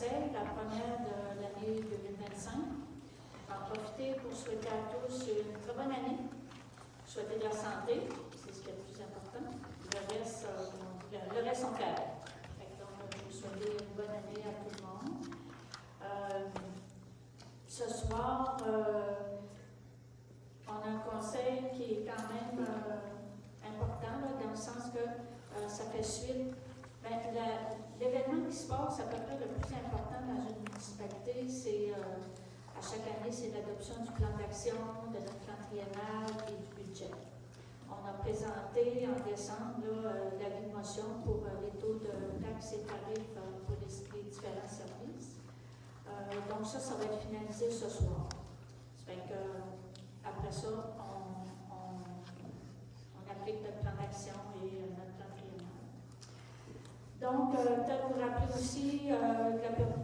conseil, la première de l'année 2025. J'en profiter pour souhaiter à tous une très bonne année, souhaiter de la santé, c'est ce qui est le plus important. Le reste on fait avec. Donc, je vous souhaite une bonne année à tout le monde. Ce soir, on a un conseil qui est quand même important, là, dans le sens que ça fait suite. L'événement qui se passe, à peu près le plus important dans une municipalité, c'est à chaque année, c'est l'adoption du plan d'action, de notre plan triennal et du budget. On a présenté en décembre l'avis de motion pour les taux de taxes et tarifs pour les différents services. Donc ça va être finalisé ce soir. Ça fait que, après ça, on applique notre plan d'action et notre plan triennal. Donc, peut-être vous rappeler aussi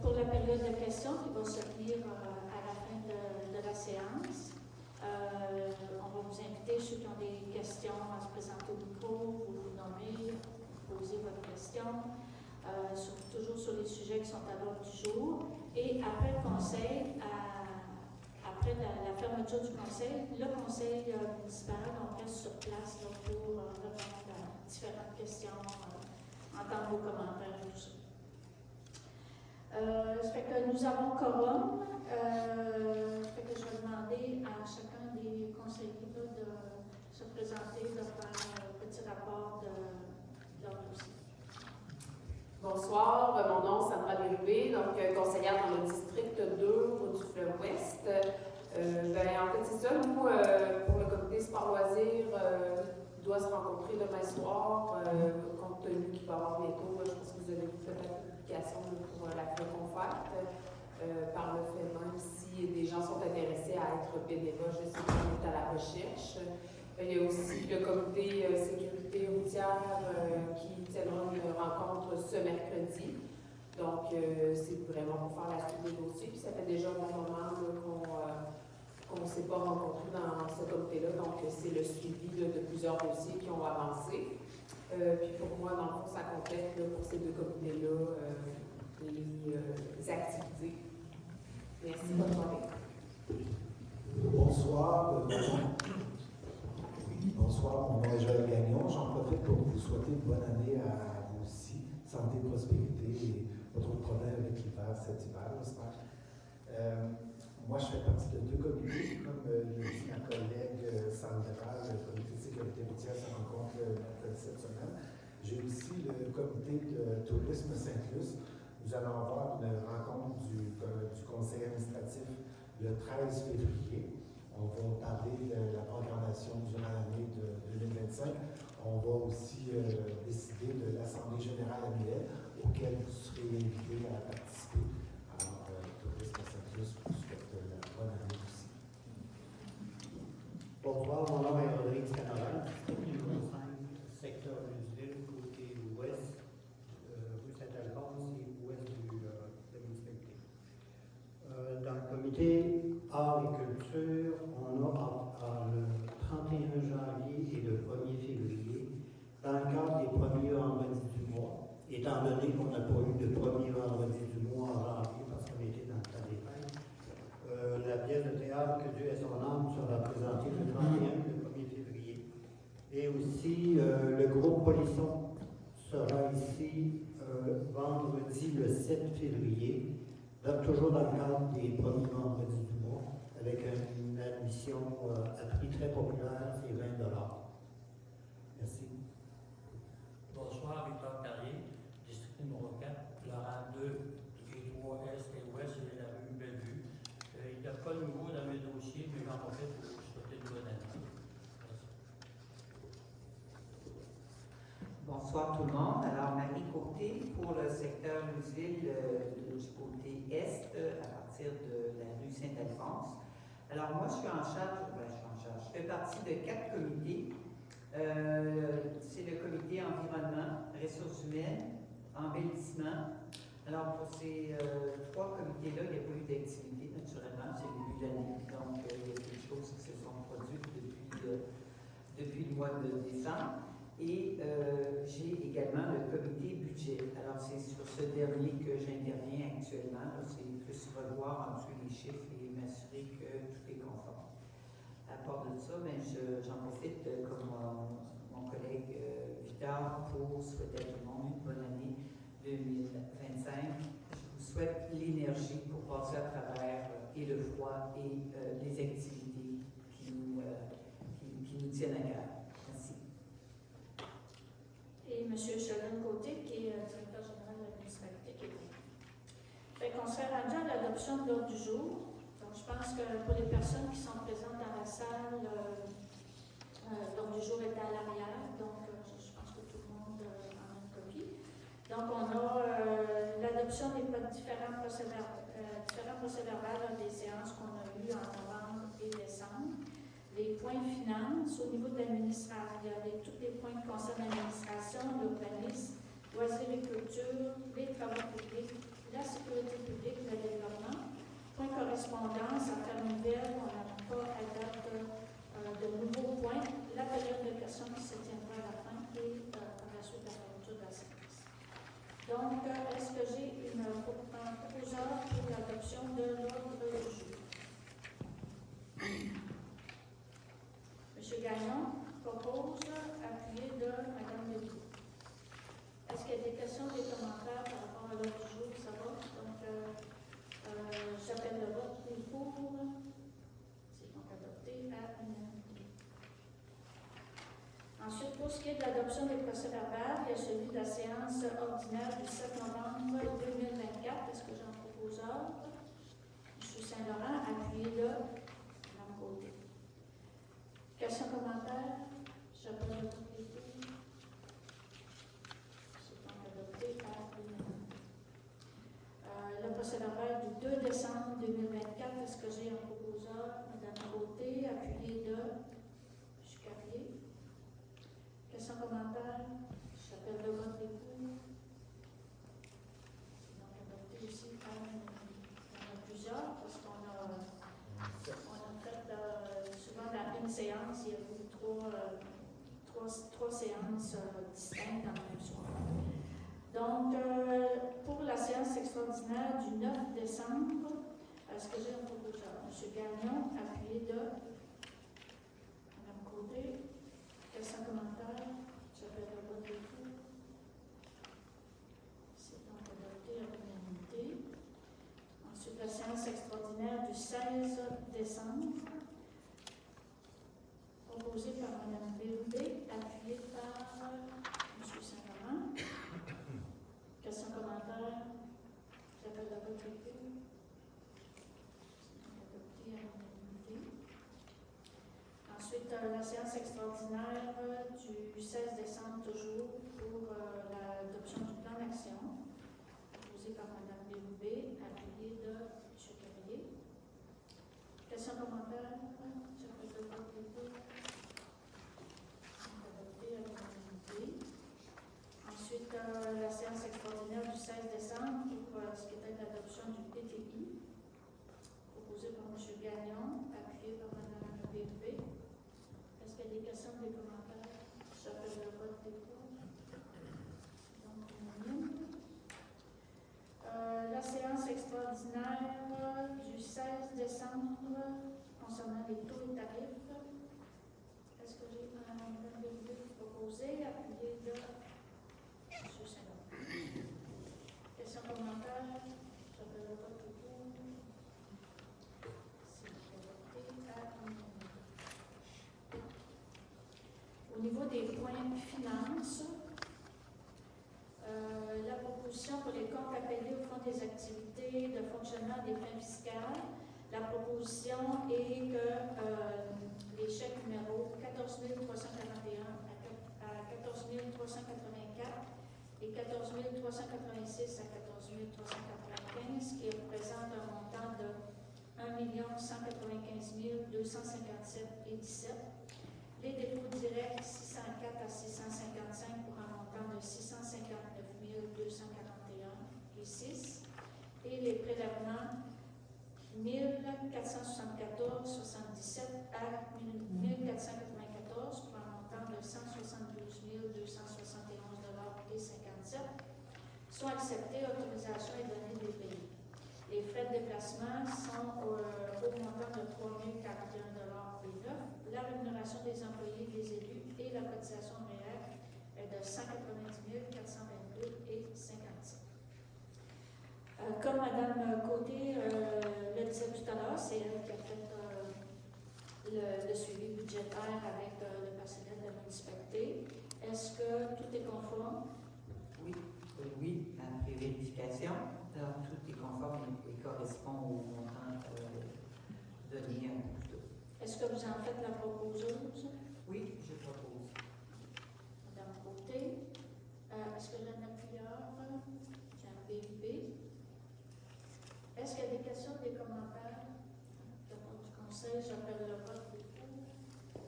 pour la période de questions qui va se tenir à la fin de la séance. On va vous inviter, ceux qui ont des questions, à se présenter au micro, vous nommer, poser votre question, toujours sur les sujets qui sont à l'ordre du jour. Et après le conseil, après la fermeture du conseil, le conseil municipal, on reste sur place là, pour répondre à différentes questions, entendre vos commentaires et tout ça. Ça fait que nous avons quorum. Ça fait que je vais demander à chacun des conseillers là, de se présenter, de faire un petit rapport de leur dossier. Bonsoir, mon nom est Sandra Bérubé, donc conseillère dans le district 2 du fleuve Ouest. En fait, c'est ça, nous, pour le comité sport-loisirs, doit se rencontrer demain soir, compte tenu qu'il va y avoir bientôt, je pense que vous avez fait la publication pour la FECONFERT. Par le fait même, si des gens sont intéressés à être bénévoles, je sais qu'on est à la recherche. Il y a aussi le comité sécurité routière qui tiendra une rencontre ce mercredi. Donc, c'est vraiment pour faire la suite des dossiers. Puis ça fait déjà un bon moment qu'on ne s'est pas rencontré dans ce comité-là. Donc, c'est le suivi de plusieurs dossiers qui ont avancé. Puis pour moi, dans le fond, ça complète pour ces deux comités-là les activités. Merci, bonne soirée. Bonsoir. Bonsoir, mon nom est Joël Gagnon. J'en profite pour vous souhaiter une bonne année à vous aussi. Santé, prospérité et pas trop de problèmes avec l'hiver cet hiver, j'espère. Moi, je fais partie de deux comités, comme le dit ma collègue Sandra. Le comité de sécurité routière se rencontre cette semaine. J'ai aussi le comité de tourisme Saint-Luce. Nous allons avoir une rencontre du conseil administratif le 13 février. On va parler de la programmation durant l'année de 2025. On va aussi décider de l'Assemblée générale annuelle auquel vous serez invités à participer. Alors, Tourisme Saint-Luce vous souhaite la bonne année aussi. Bonsoir, mon nom est Rodrigue Canaran, numéro 5, secteur Louisville, côté ouest, rue Saint-Alphonse et ouest de la municipalité. Dans le comité Art et Culture, on a le 31 janvier et le 1er février, dans le cadre des premiers vendredis du mois, étant donné qu'on n'a pas eu de premier vendredi du mois en janvier parce qu'on était dans le temps des fêtes. La pièce de théâtre Que Dieu ait son âme sera présentée le 31 et le 1er février. Et aussi, le groupe Polisson sera ici vendredi le 7 février, donc toujours dans le cadre des premiers vendredis du mois, avec une admission à prix très populaire, c'est 20 $. Merci. Bonsoir, Victor Carrier, district numéro 4, Laurent 2, et 3 Est et Ouest, c'est la rue Bellevue. Il n'y a pas de nouveau dans mes dossiers, mais j'en profite pour vous souhaiter une bonne année. Bonsoir tout le monde. Alors, Marie Côté pour le secteur Louisville du côté Est, à partir de la rue Saint-Alphonse. Alors, moi, je fais partie de 4 comités. C'est le comité environnement, ressources humaines, embellissement. Alors, pour ces 3 comités-là, il n'y a pas eu d'activité, naturellement, c'est le début de l'année. Donc, il y a des choses qui se sont produites depuis le mois de décembre. Et j'ai également le comité budget. Alors, c'est sur ce dernier que j'interviens actuellement. C'est plus revoir en dessous les chiffres et m'assurer que tout est conforme. À part de ça, ben, j'en profite comme mon collègue Victor pour souhaiter à tout le monde une bonne année 2025. Je vous souhaite l'énergie pour passer à travers et le froid et les activités qui nous tiennent à cœur. Merci. Et M. Sheldon Côté, qui est directeur général de la municipalité Québec. Fait qu'on serait rendu à l'adoption de l'ordre du jour. Donc, je pense que pour les personnes qui sont présentes dans la salle, l'ordre du jour est à l'arrière. Donc, je pense que tout le monde en a une copie. Donc, on a l'adoption des différents procès-verbaux des séances qu'on a eues en novembre et décembre. Les points finances au niveau de l'administration, tous les points qui concernent l'administration, l'urbanisme, loisirs-culture, les travaux publics, la sécurité publique, le développement. Point correspondance, affaires nouvelles, on n'a pas à date de nouveaux points. La période de questions qui se tiendra à la fin et par la suite la fermeture de la séance. Donc, est-ce que j'ai un proposeur pour l'adoption de l'ordre du jour? M. Gagnon propose, appuyé de Mme Ledoux. Est-ce qu'il y a des questions, des commentaires par rapport à l'ordre du jour? Ça va? Donc, j'appelle le vote pour. C'est donc adopté à l'unanimité. Ensuite, pour ce qui est de l'adoption des procès-verbaux, il y a celui de la séance ordinaire du 7 novembre 2024. Est-ce que j'en propose ordre? M. Saint-Laurent, appuyé de Mme Côté. Questions, commentaires? J'appelle le vote pour. C'est donc adopté à l'unanimité. Le procès-verbal du 2 décembre 2024, est-ce que j'ai un proposeur? Mme Côté, appuyé de M. Carrier. Questions, commentaires? J'appelle le vote pour. C'est donc adopté aussi à l'unanimité. Il y en a plusieurs parce qu'on a fait souvent dans une séance, il y a eu trois séances distinctes dans le même soir. Donc, pour la séance extraordinaire du 9 décembre, est-ce que j'ai un proposeur? M. Gagnon, appuyé de Mme Côté. Questions, commentaires? J'appelle le vote pour. C'est donc adopté à l'unanimité. Ensuite, la séance extraordinaire du 16 décembre, proposée par Mme Bérubé, appuyée par M. Saint-Laurent. Questions, commentaires? J'appelle le vote pour. C'est adopté à l'unanimité. Ensuite, la séance extraordinaire du 16 décembre, toujours, pour l'adoption du plan d'action, proposé par Mme Bérubé, appuyée de M. Carrier. Questions, commentaires? J'appelle le vote pour. Adopté à l'unanimité. Ensuite, la séance extraordinaire du 16 décembre pour ce qui était l'adoption du PTI, proposé par M. Gagnon, appuyé par Mme Bérubé. Est-ce qu'il y a des questions, des commentaires? J'appelle le vote pour. Donc, unanime. La séance extraordinaire du 16 décembre concernant les taux et tarifs. Est-ce que j'ai Mme Bérubé proposé, appuyé de M. Saint-Laurent? Questions, commentaires? J'appelle le vote pour. C'est adopté à l'unanimité. Au niveau des points finances, la proposition pour les comptes appelés au fond des activités de fonctionnement des fins fiscales, la proposition est que les chèques numéro 14 341 à 14 384 et 14 386 à 14 395, qui représente un montant de 1 195 257,17. Les dépôts directs 604 à 655 pour un montant de 659 241,6. Et les prélèvements 1474,77 à 1494 pour un montant de de 172 271,57 $, soit acceptés. Autorisation est donnée des pays. Les frais de déplacement sont au montant de 3 041,09 $. La rémunération des employés, des élus et la cotisation réelle est de 190 422,57 $. Comme Mme Côté le disait tout à l'heure, c'est elle qui a fait le suivi budgétaire avec le personnel de la municipalité. Est-ce que tout est conforme? Oui, après vérification, alors, tout est conforme et correspond au montant donné à tout. Est-ce que vous en faites la proposeuse? Oui, je propose. Madame Côté. Est-ce que Jeanne Lapierre, Jean BB? Est-ce qu'il y a des questions, des commentaires? De la part du conseil, j'appelle le vote des pour.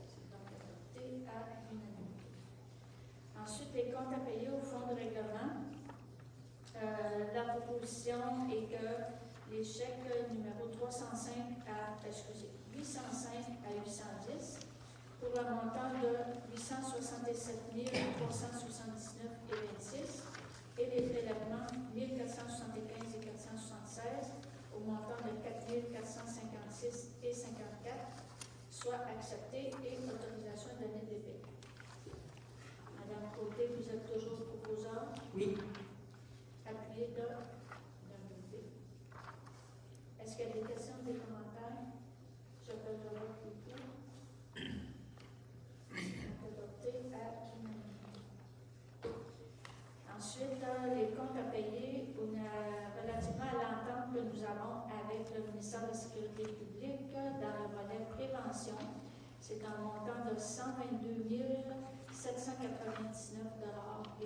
C'est donc adopté à l'unanimité. Ensuite, les comptes à payer au fonds de règlement. La proposition est que les chèques numéro 805 à 810 pour un montant de 867 379,26 et les prélèvements 1475 et 476 au montant de 4456,54 soit acceptés et autorisation donnée des paiements. Madame Côté, vous êtes toujours proposeur? Oui. Appuyé de Mme Côté. Est-ce qu'il y a des questions, des commentaires? J'appelle le vote pour. Adopté à l'unanimité. Ensuite, les comptes à payer relativement à l'entente que nous avons avec le ministère de la Sécurité publique dans le volet prévention. C'est un montant de 122 799,05 $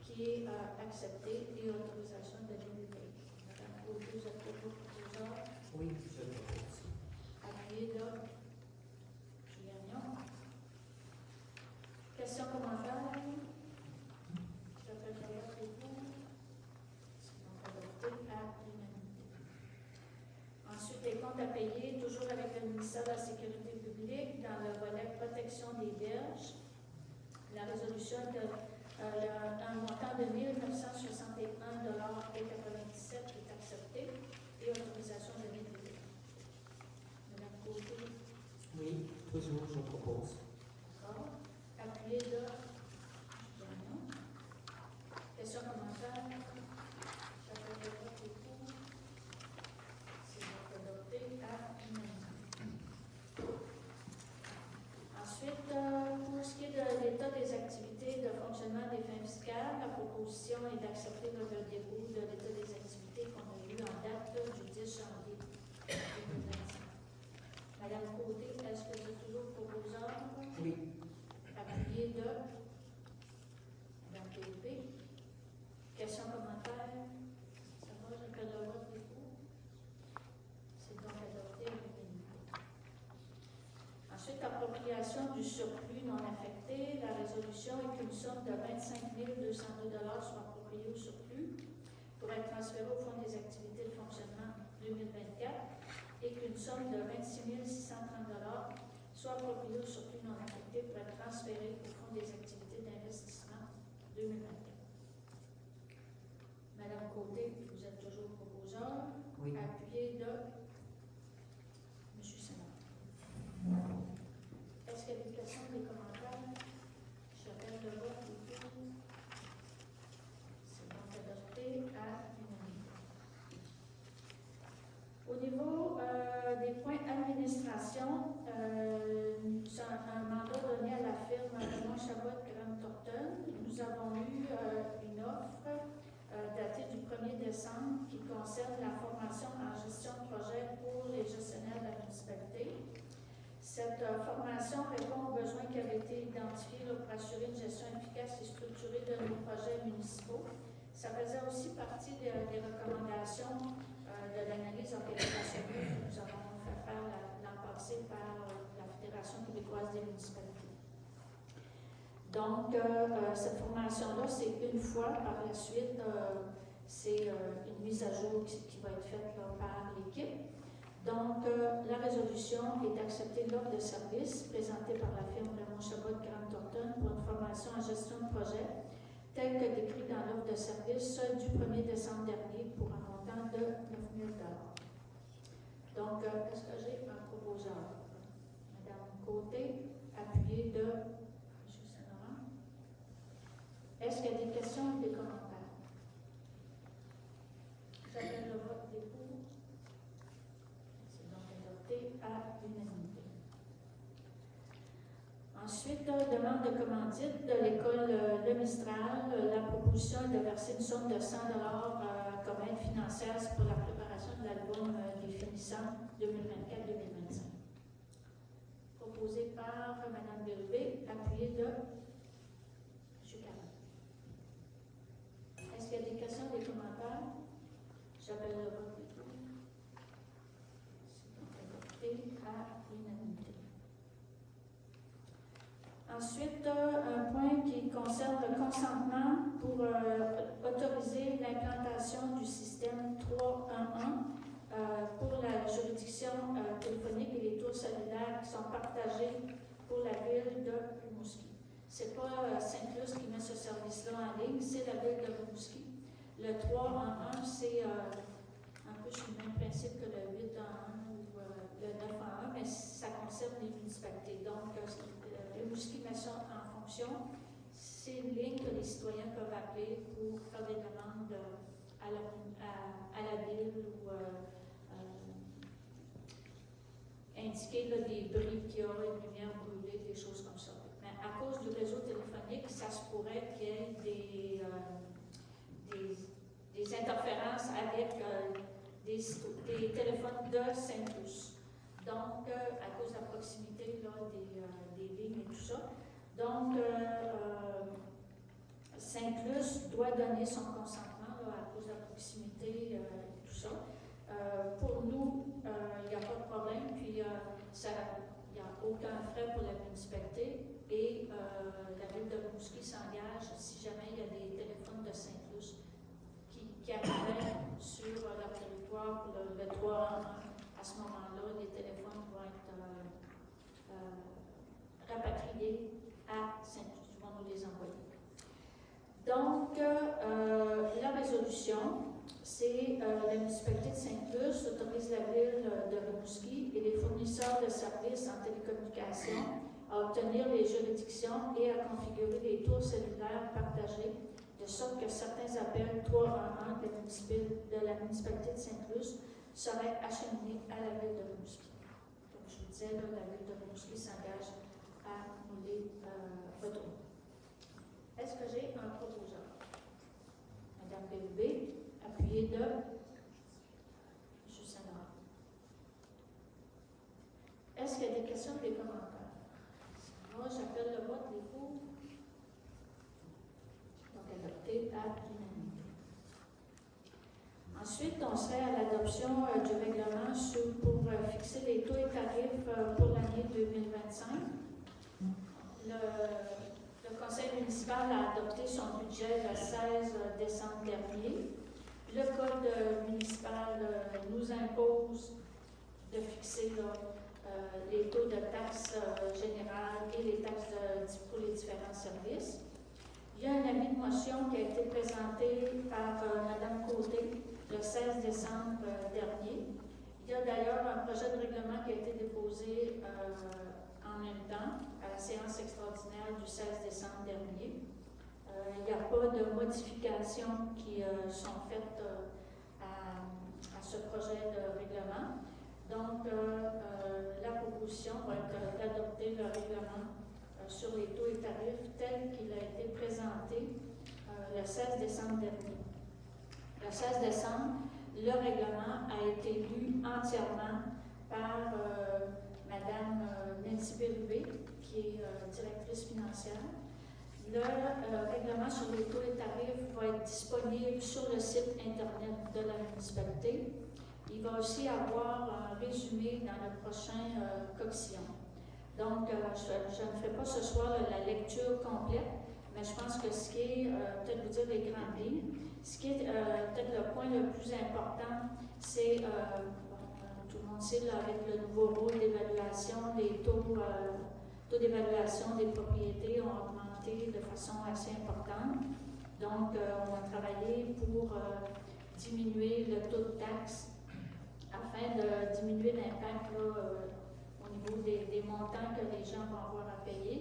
qui est accepté et autorisation de l'unité. Madame Côté, vous êtes toujours proposeur? Oui, je propose. Appuyé de Gagnon. Question, commentaire? J'appelle le vote des pour. C'est donc adopté à l'unanimité. Ensuite, les comptes à payer, toujours avec le ministère de la Sécurité publique, dans le volet protection des berges. La résolution de un montant de 1 961,97 $, est accepté et autorisation de l'unité. Madame Côté. Oui, toujours, je propose. D'accord. Appuyé de Gagnon. Question, commentaire? J'appelle le vote des pour. C'est donc adopté à l'unanimité. Ensuite, pour ce qui est de l'état des activités de fonctionnement des fins fiscales, la proposition est d'accepter le dépôt de l'état des activités qu'on a eu en date du 10 janvier 2025. Madame Côté, est-ce que vous êtes toujours proposeur? Oui. Appuyé de Madame Pépé. Question, commentaire? Ça va, j'appelle le vote des pour. C'est donc adopté à l'unanimité. Ensuite, appropriation du surplus non affecté. La résolution est qu'une somme de 25 202 $ soit appropriée au surplus pour être transférée au Fonds des activités de fonctionnement 2024 et qu'une somme de 26 630 $ soit appropriée au surplus non affecté pour être transférée au Fonds des activités d'investissement 2024. Madame Côté, vous êtes toujours proposeur. Oui. Appuyé de M. Sénat. Est-ce qu'il y a des questions, des commentaires? J'appelle le vote des pour. C'est donc adopté à l'unanimité. Au niveau des points administration, c'est un mandat donné à la firme Raymond Chabot Graham Thornton. Nous avons eu une offre datée du 1er décembre qui concerne la formation en gestion de projet pour les gestionnaires de la municipalité. Cette formation répond aux besoins qui avaient été identifiés pour assurer une gestion efficace et structurée de nos projets municipaux. Ça faisait aussi partie des recommandations de l'analyse organisationnelle que nous avons fait faire l'an passé par la Fédération québécoise des municipalités. Donc, cette formation-là, c'est une fois. Par la suite, c'est une mise à jour qui va être faite là, par l'équipe. Donc, la résolution est d'accepter l'offre de service présentée par la firme Raymond Chabot de Grant Thornton pour une formation en gestion de projet, telle que décrite dans l'offre de service du 1er décembre dernier pour un montant de 9 000 $. Donc, est-ce que j'ai un proposeur? Madame Côté, appuyée de M. Saint-Laurent. Est-ce qu'il y a des questions ou des commentaires? J'appelle le vote des pour. C'est donc adopté à l'unanimité. Ensuite, demande de commandite de l'école Le Mistral. La proposition est de verser une somme de 100 $ comme aide financière pour la préparation de l'album des finissants 2024-2025. Proposé par Mme Bélubé, appuyé de M. Caron. Est-ce qu'il y a des questions, des commentaires? J'appelle le vote des pour. C'est donc adopté à l'unanimité. Ensuite, un point qui concerne le consentement pour autoriser l'implantation du système 311 pour la juridiction téléphonique et les tours cellulaires qui sont partagés pour la ville de Rimouski. Ce n'est pas Saint-Luce qui met ce service-là en ligne, c'est la ville de Rimouski. Le 311, c'est un peu sur le même principe que le 811 ou le 911, mais ça concerne les municipalités. Donc, Rimouski met ça en fonction. C'est une ligne que les citoyens peuvent appeler pour faire des demandes à la ville ou indiquer là, des bris qu'il y a, une lumière brûlée, des choses comme ça. Mais à cause du réseau téléphonique, ça se pourrait qu'il y ait des interférences avec des téléphones de Saint-Luce. Donc, à cause de la proximité là, des lignes et tout ça. Donc, Saint-Luce doit donner son consentement là, à cause de la proximité et tout ça. Pour nous, il n'y a pas de problème, puis il n'y a aucun frais pour la municipalité et la ville de Rimouski s'engage si jamais il y a des téléphones de Saint-Luce qui arriveraient sur leur territoire pour le 311. À ce moment-là, les téléphones vont être rapatriés à Saint-Luce, ils vont nous les envoyer. Donc, la résolution, c'est la municipalité de Saint-Luce autorise la ville de Rimouski et les fournisseurs de services en télécommunications à obtenir les juridictions et à configurer les tours cellulaires partagés, de sorte que certains appels 311 de la municipalité de Saint-Luce seraient acheminés à la ville de Rimouski. Comme je vous disais, là, la ville de Rimouski s'engage à nous les retourner. Est-ce que j'ai un proposeur? Madame Bélubé, appuyée de M. Saint-Laurent. Est-ce qu'il y a des questions ou des commentaires? Moi, j'appelle le vote des pour. Donc, adopté à l'unanimité. Ensuite, on serait à l'adoption du règlement pour fixer les taux et tarifs pour l'année 2025. Le conseil municipal a adopté son budget le 16 décembre dernier. Le code municipal nous impose de fixer les taux de taxes générales et les taxes pour les différents services. Il y a un avis de motion qui a été présenté par Mme Côté le 16 décembre dernier. Il y a d'ailleurs un projet de règlement qui a été déposé en même temps à la séance extraordinaire du 16 décembre dernier. Il n'y a pas de modifications qui sont faites à ce projet de règlement. Donc, la proposition va être d'adopter le règlement sur les taux et tarifs tel qu'il a été présenté le 16 décembre dernier. Le 16 décembre, le règlement a été lu entièrement par Mme Nancy Bélubé, qui est directrice financière. Le règlement sur les taux et tarifs va être disponible sur le site Internet de la municipalité. Il va aussi avoir un résumé dans le prochain coxillon. Donc, je ne ferai pas ce soir la lecture complète, mais je pense que ce qui est, peut-être vous dire les grandes lignes, ce qui est peut-être le point le plus important, c'est, tout le monde sait, là, avec le nouveau rôle d'évaluation, les taux d'évaluation des propriétés ont augmenté de façon assez importante. Donc, on a travaillé pour diminuer le taux de taxe afin de diminuer l'impact au niveau des montants que les gens vont avoir à payer.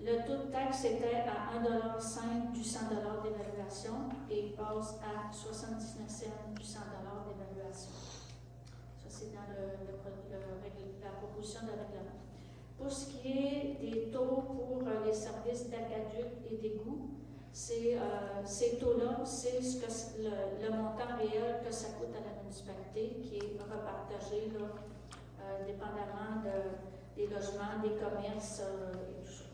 Le taux de taxe était à 1,05 $ du 100 $ d'évaluation et il passe à 79 cents du 100 $ d'évaluation. Ça, c'est dans la proposition de règlement. Pour ce qui est des taux pour les services d'aqueduc et d'égout, ces taux-là, c'est le montant réel que ça coûte à la municipalité qui est repartagé là, dépendamment des logements, des commerces et tout ça.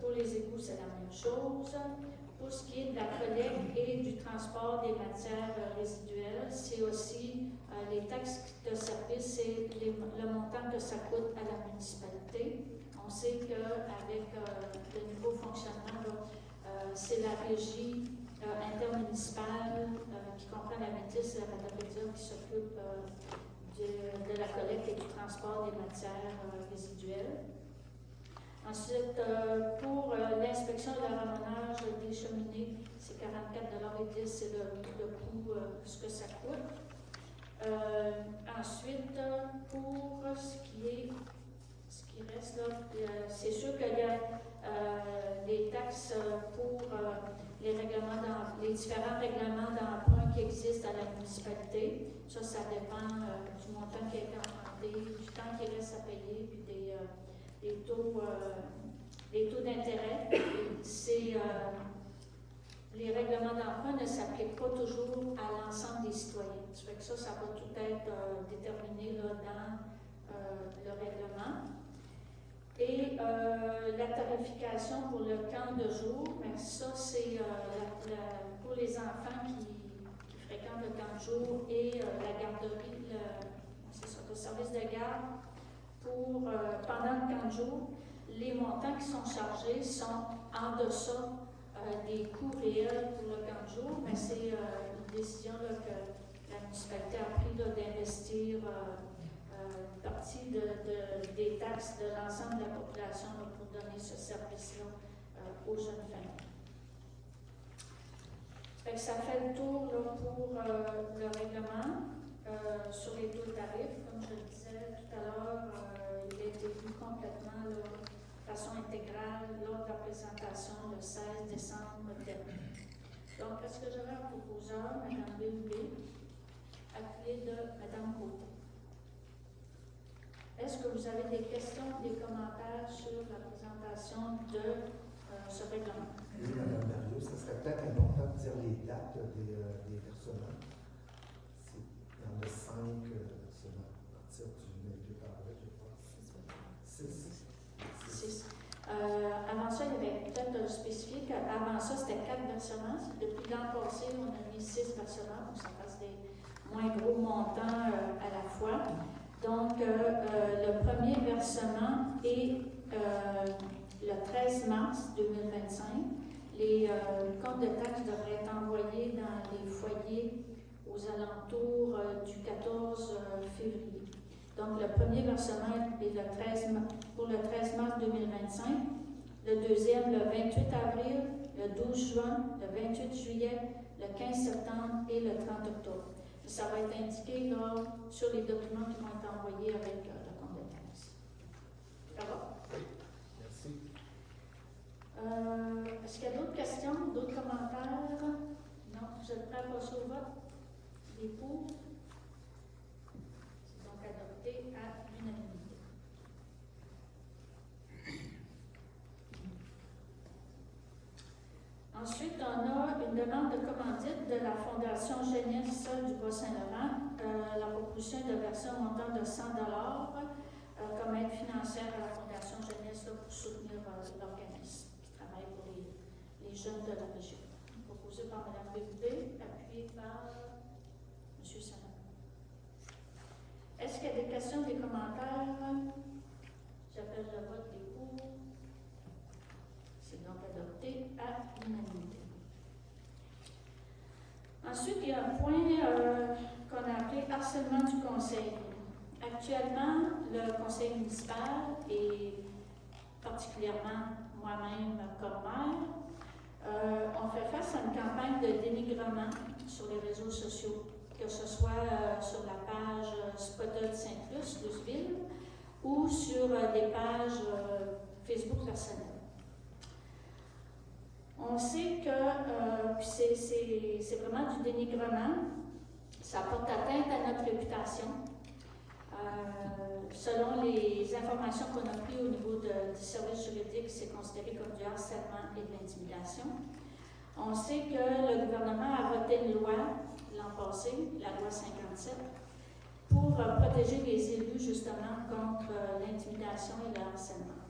Pour les égouts, c'est la même chose. Pour ce qui est de la collecte et du transport des matières résiduelles, c'est aussi les taxes de service, c'est le montant que ça coûte à la municipalité. On sait qu'avec le nouveau fonctionnement, c'est la régie intermunicipale qui comprend la Métis et la Matapédia qui s'occupe de la collecte et du transport des matières résiduelles. Ensuite, pour l'inspection et le ramenage des cheminées, c'est 44,10 $, c'est le coût, ce que ça coûte. Ensuite, pour ce qui reste là, c'est sûr qu'il y a des taxes pour les différents règlements d'emprunt qui existent à la municipalité. Ça dépend du montant qui a été emprunté, du temps qui reste à payer, puis des taux d'intérêt. Les règlements d'emprunt ne s'appliquent pas toujours à l'ensemble des citoyens. Ça fait que ça va tout être déterminé là, dans le règlement. Et la tarification pour le camp de jour, mais ça, c'est pour les enfants qui fréquentent le camp de jour et la garderie, le service de garde. Pendant le camp de jour, les montants qui sont chargés sont en deçà des coûts réels pour le camp de jour, mais c'est une décision là, que la municipalité a pris d'investir une partie des taxes de l'ensemble de la population là, pour donner ce service-là aux jeunes familles. Fait que ça fait le tour là, pour le règlement. Sur les taux de tarifs, comme je le disais tout à l'heure, il a été vu complètement là, de façon intégrale lors de la présentation le 16 décembre dernier. Donc, est-ce que j'aurais un proposeur, Mme Béhoulé, appelé de Mme Côté? Est-ce que vous avez des questions, des commentaires sur la présentation de ce règlement? Oui, Mme Berrieux, ce serait peut-être important de dire les dates des versements. Il y en a 5 seulement à partir du 28 avril, je crois. 6. Avant ça, il y avait peut-être spécifié qu'avant ça, c'était 4 versements. Depuis l'an passé, on a mis 6 versements pour que ça fasse des moins gros montants à la fois. Donc, le premier versement est le 13 mars 2025. Les comptes de taxes devraient être envoyés dans les foyers aux alentours du 14 février. Donc, le premier versement est pour le 13 mars 2025, le deuxième le 28 avril, le 12 juin, le 28 juillet, le 15 septembre et le 30 octobre. Ça va être indiqué là, sur les documents qui vont être envoyés avec le compte de taxes. Ça va? Oui, merci. Est-ce qu'il y a d'autres questions, d'autres commentaires? Non, vous êtes prêts à passer au vote? Les pour? C'est donc adopté à l'unanimité. Ensuite, on a une demande de commandite de la Fondation Jeunesse du Bas-Saint-Laurent. La proposition de verser un montant de 100 $ comme aide financière à la Fondation Jeunesse là, pour soutenir l'organisme qui travaille pour les jeunes de la région. Proposé par Mme Béhoulé, appuyé par M. Sanon. Est-ce qu'il y a des questions, des commentaires? J'appelle le vote des pour. C'est donc adopté à l'unanimité. Ensuite, il y a un point qu'on a appelé harcèlement du conseil. Actuellement, le conseil municipal et particulièrement moi-même comme maire, on fait face à une campagne de dénigrement sur les réseaux sociaux, que ce soit sur la page Spotted Saint-Luce, Luceville, ou sur des pages Facebook personnelles. On sait que c'est vraiment du dénigrement, ça porte atteinte à notre réputation. Selon les informations qu'on a prises au niveau du service juridique, c'est considéré comme du harcèlement et de l'intimidation. On sait que le gouvernement a voté une loi l'an passé, la loi 57, pour protéger les élus justement contre l'intimidation et le harcèlement.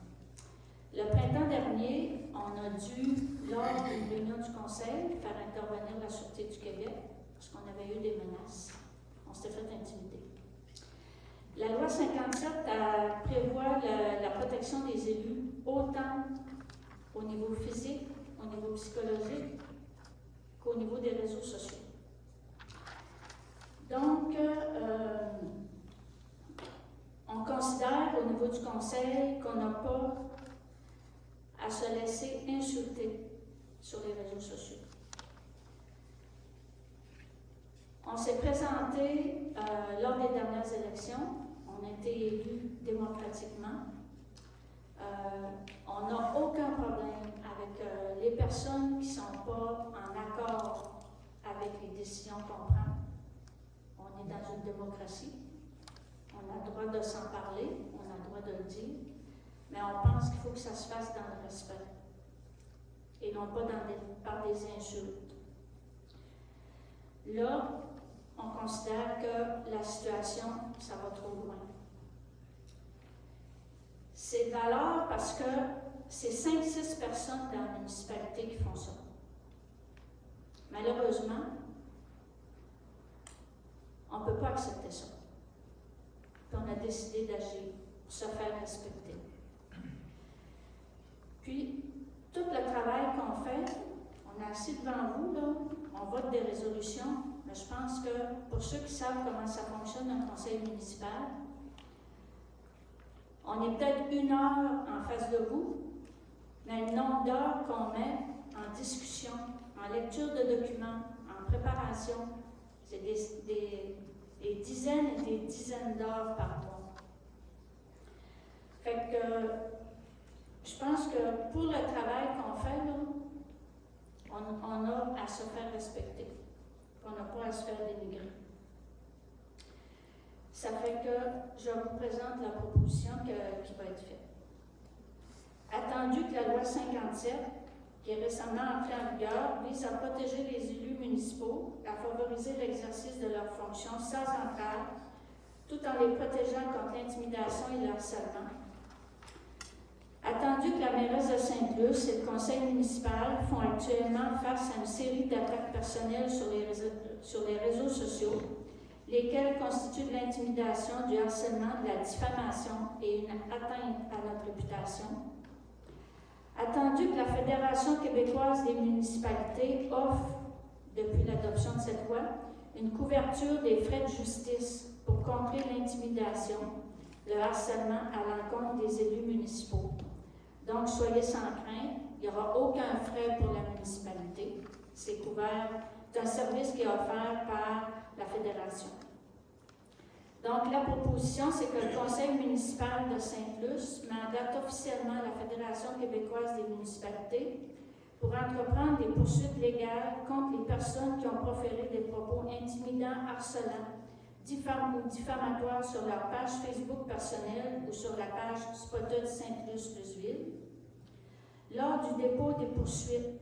Le printemps dernier, on a dû, lors d'une réunion du Conseil, faire intervenir la Sûreté du Québec parce qu'on avait eu des menaces. On s'était fait intimider. La loi 57 prévoit la protection des élus autant au niveau physique, au niveau psychologique, qu'au niveau des réseaux sociaux. Donc, on considère au niveau du Conseil qu'on n'a pas à se laisser insulter sur les réseaux sociaux. On s'est présenté lors des dernières élections. On a été élus démocratiquement. On n'a aucun problème avec les personnes qui ne sont pas en accord avec les décisions qu'on prend. On est dans une démocratie. On a le droit de s'en parler, on a le droit de le dire, mais on pense qu'il faut que ça se fasse dans le respect et non pas par des insultes. Là, on considère que la situation, ça va trop loin. C'est de valeur parce que c'est 5-6 personnes dans la municipalité qui font ça. Malheureusement, on ne peut pas accepter ça. Puis on a décidé d'agir pour se faire respecter. Puis, tout le travail qu'on fait, on est assis devant vous, là, on vote des résolutions, mais je pense que pour ceux qui savent comment ça fonctionne un conseil municipal, on est peut-être 1 heure en face de vous, mais le nombre d'heures qu'on met en discussion, en lecture de documents, en préparation, c'est des dizaines et des dizaines d'heures par mois. Fait que je pense que pour le travail qu'on fait, là, on a à se faire respecter. On n'a pas à se faire dénigrer. Ça fait que je vous présente la proposition qui va être faite. Attendu que la loi 57, qui est récemment entrée en vigueur, vise à protéger les élus municipaux, à favoriser l'exercice de leurs fonctions sans entrave, tout en les protégeant contre l'intimidation et le harcèlement. Attendu que la mairesse de Sainte-Luce et le conseil municipal font actuellement face à une série d'attaques personnelles sur les réseaux sociaux, lesquelles constituent de l'intimidation, du harcèlement, de la diffamation et une atteinte à notre réputation. Attendu que la Fédération québécoise des municipalités offre, depuis l'adoption de cette loi, une couverture des frais de justice pour contrer l'intimidation, le harcèlement à l'encontre des élus municipaux. Donc, soyez sans crainte, il n'y aura aucun frais pour la municipalité. C'est couvert d'un service qui est offert par la Fédération. Donc, la proposition, c'est que le Conseil municipal de Sainte-Luce mandate officiellement la Fédération québécoise des municipalités pour entreprendre des poursuites légales contre les personnes qui ont proféré des propos intimidants, harcelants, ou diffamatoires sur leur page Facebook personnelle ou sur la page Spotted Sainte-Luce-Luceville. Lors du dépôt des poursuites,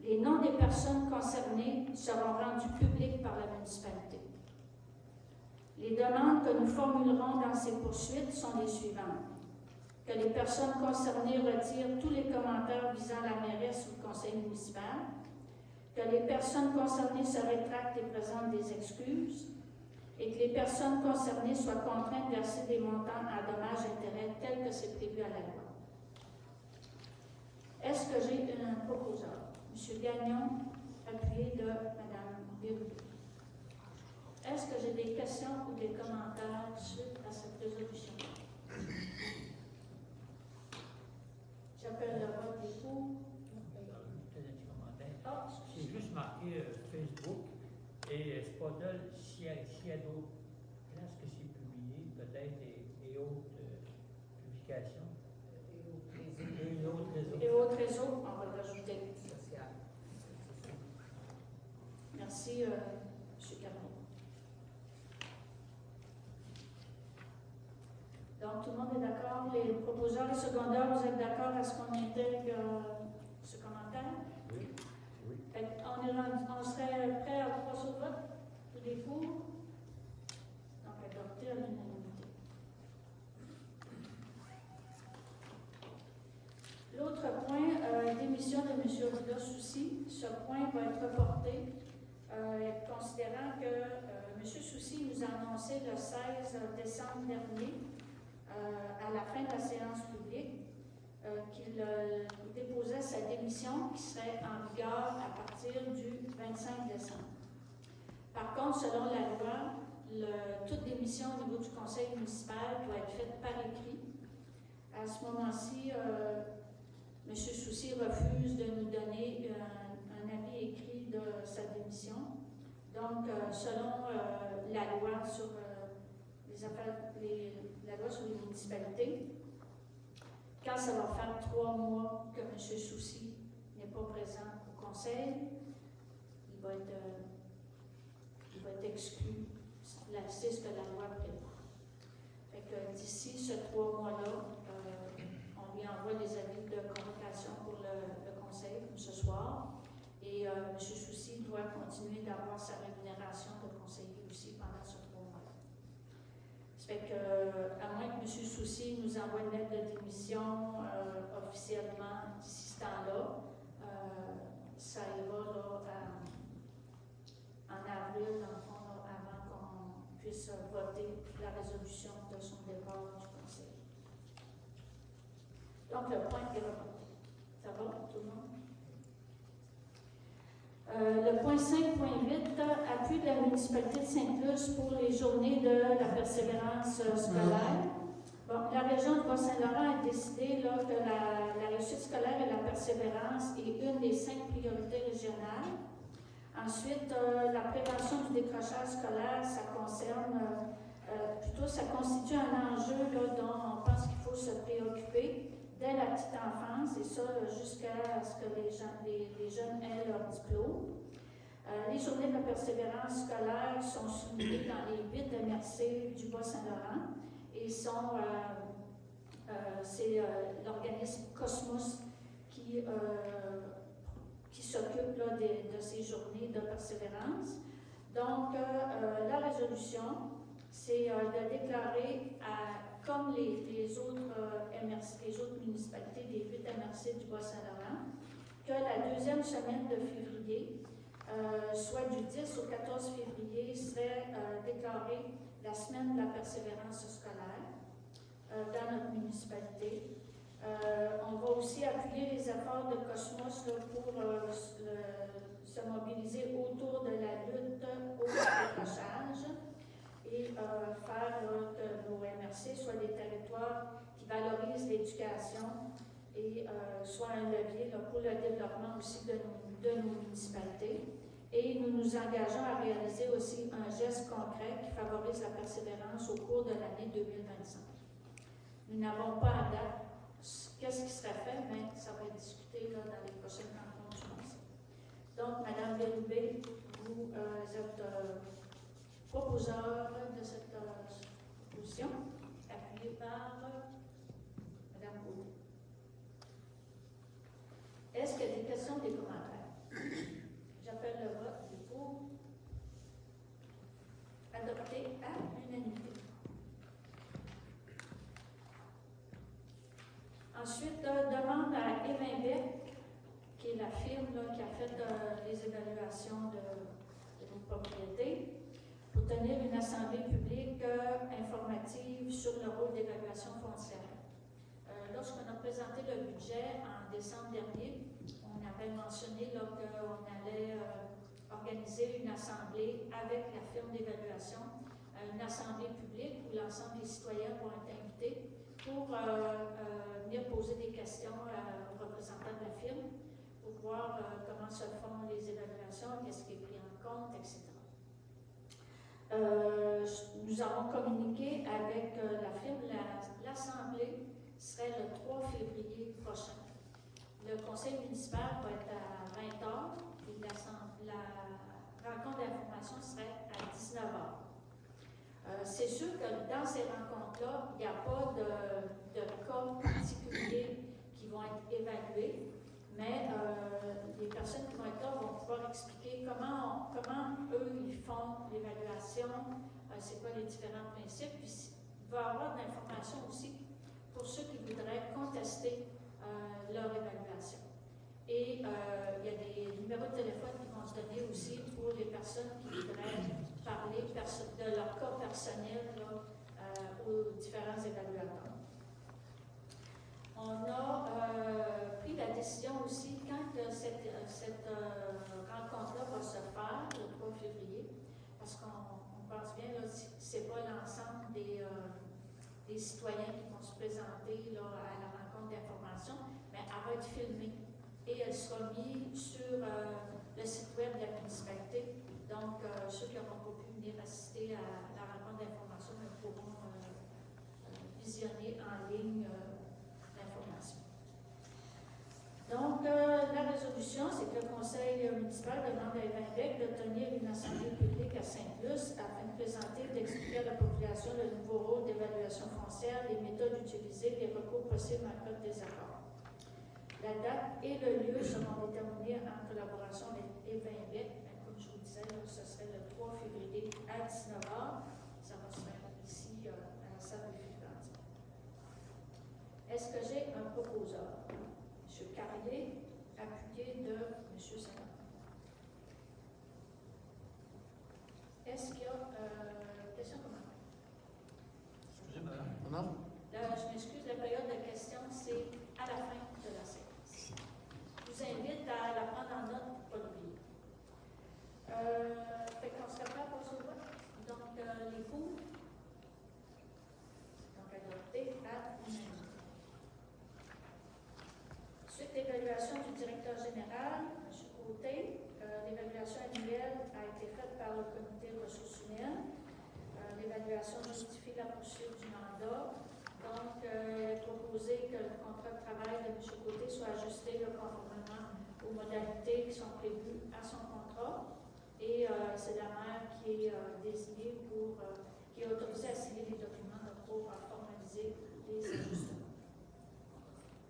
les noms des personnes concernées seront rendus publics par la municipalité. Les demandes que nous formulerons dans ces poursuites sont les suivantes. Que les personnes concernées retirent tous les commentaires visant la mairesse ou le conseil municipal, que les personnes concernées se rétractent et présentent des excuses, et que les personnes concernées soient contraintes de verser des montants à dommages-intérêts tels que c'est prévu à la loi. Est-ce que j'ai un proposeur? M. Gagnon, appuyé de Mme Bérubé. Est-ce que j'ai des questions ou des commentaires suite à cette résolution? J'appelle le vote des pour. Peut-être un petit commentaire. Ah, C'est juste marqué Facebook et c'est pas tel s'il y a d'autres places que c'est publié, peut-être, et autres publications. Et autres réseaux. et autres réseaux, on va le rajouter. Social. Merci, M. Carnot. Donc, tout le monde est d'accord? Les proposeurs et secondaires, vous êtes d'accord à ce qu'on intègre ce commentaire? Oui. Oui. On serait prêt à passer au vote? Tous les pour? Donc, adopté à l'unanimité. L'autre point, démission de M. Odila Soucy. Ce point va être reporté, considérant que M. Soucy nous a annoncé le 16 décembre dernier, à la fin de la séance publique, qu'il déposait sa démission qui serait en vigueur à partir du 25 décembre. Par contre, selon la loi, toute démission au niveau du conseil municipal doit être faite par écrit. À ce moment-ci, M. Soucy refuse de nous donner un avis écrit de sa démission. Donc, selon la loi sur les affaires, la loi sur les municipalités, quand ça va faire 3 mois que M. Soucy n'est pas présent au conseil, il va être exclu. C'est ce que la loi prévoit. Fait que d'ici ce 3 mois-là, on lui envoie des avis de convocation pour le conseil, comme ce soir. Et M. Soucy doit continuer d'avoir sa rémunération de conseiller aussi pendant ce 3 mois-là. Ça fait que, à moins que M. Soucy nous envoie une lettre de démission officiellement d'ici ce temps-là, ça ira là, en avril, dans le fond, là, avant qu'on puisse voter la résolution de son départ du conseil. Donc, le point est reporté. Ça va, tout le monde? Le point 5.8, appui de la municipalité de Sainte-Luce pour les journées de la persévérance scolaire. Bon, la région de Bas-Saint-Laurent a décidé là, que la réussite scolaire et la persévérance est une des 5 priorités régionales. Ensuite, la prévention du décrochage scolaire, ça concerne, ça constitue un enjeu là, dont on pense qu'il faut se préoccuper dès la petite enfance, et ça jusqu'à ce que les jeunes aient leur diplôme. Les journées de la persévérance scolaire sont soulignées dans les 8 MRC du Bas-Saint-Laurent et c'est l'organisme Cosmos qui s'occupe là, de ces journées de persévérance. Donc, la résolution, c'est de déclarer comme les autres MRC, les autres municipalités des 8 MRC du Bas-Saint-Laurent, que la 2e semaine de février, soit du 10 au 14 février, serait déclarée la semaine de la persévérance scolaire dans notre municipalité. On va aussi appuyer les efforts de Cosmos là, pour se mobiliser autour de la lutte au décrochage et faire que nos MRC soient des territoires qui valorisent l'éducation et soient un levier là, pour le développement aussi de nos municipalités. Et nous nous engageons à réaliser aussi un geste concret qui favorise la persévérance au cours de l'année 2025. Nous n'avons pas à date qu'est-ce qui serait fait, mais ça va être discuté là, dans les prochaines rencontres, je pense. Donc, Mme Bérubé, vous êtes proposeur de cette proposition, appuyée par Mme Baudou. Est-ce qu'il y a des questions, des commentaires? J'appelle le vote pour adopter à l'unanimité. Ensuite, demande à Evinbec, qui est la firme là, qui a fait les évaluations de nos propriétés, pour tenir une assemblée publique informative sur le rôle d'évaluation foncière. Lorsqu'on a présenté le budget en décembre dernier, on avait mentionné qu'on allait organiser une assemblée avec la firme firme d'évaluation une assemblée publique où l'ensemble des citoyens vont être invités pour venir poser des questions aux représentants de la firme pour voir comment se font les évaluations, qu'est-ce qui est pris en compte, etc. Nous avons communiqué avec la firme. L'assemblée serait le 3 février prochain. Le conseil municipal va être à 20h et la rencontre d'information serait à 19h. C'est sûr que dans ces rencontres-là, il n'y a pas de cas particuliers qui vont être évalués, mais les personnes qui vont être là vont pouvoir expliquer comment eux, ils font l'évaluation, c'est quoi les différents principes, puis il va y avoir de l'information aussi pour ceux qui voudraient contester leur évaluation. Et il y a des numéros de téléphone qui vont se donner aussi pour les personnes qui voudraient parler de leur cas personnel là, aux différents évaluateurs. On a pris la décision aussi, quand cette rencontre-là va se faire, le 3 février, parce qu'on pense bien, ce n'est pas l'ensemble des citoyens qui vont se présenter là, à la rencontre d'information, mais elle va être filmée et elle sera mise sur le site web de la municipalité. Donc, ceux qui n'auront pas pu venir assister à la rencontre d'information pourront visionner en ligne l'information. Donc, la résolution, c'est que le conseil municipal demande à Evainbec de tenir une assemblée publique à Saint-Luce afin de présenter et d'expliquer à la population le nouveau rôle d'évaluation foncière, les méthodes utilisées, les recours possibles en cas de désaccord. La date et le lieu seront déterminés en collaboration avec Evainbec. Comme je vous disais, là, ce serait le 3 février à 19h. Ça va se faire ici à la salle de Philadelphie. Est-ce que j'ai un proposeur? M. Carrier, appuyé de M. Saint-Laurent. Est-ce qu'il y a question comment? Excusez, madame. Je m'excuse, la période de questions, c'est à la fin de la séance. Je vous invite à la prendre en note pour ne pas l'oublier. Fait qu'on se prépare pour ce vote. Donc, les pour. Donc, adopté à unanimité. Suite d'évaluation du directeur général, M. Côté. L'évaluation annuelle a été faite par le comité de ressources humaines. L'évaluation justifie la poursuite du mandat. Donc, il est proposé que le contrat de travail de M. Côté soit ajusté conformément aux modalités qui sont prévues à son contrat. Et c'est la maire qui est désignée qui est autorisée à signer les documents pour formaliser les ajustements.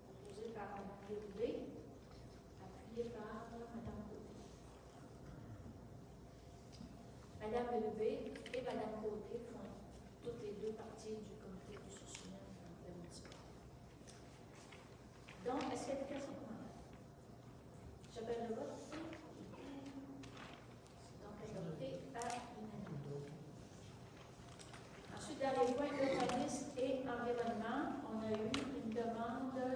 Proposé par Mme Lelouvet, appuyé par Mme Côté. Mme Lelouvet et Mme Côté font toutes les deux parties du comité de ressources humaines de la municipalité. Donc, est-ce qu'il y a des questions pour moi? J'appelle le vote. Donc, adopté à l'unanimité. Ensuite, dans les points urbanisme et environnement, on a eu une demande de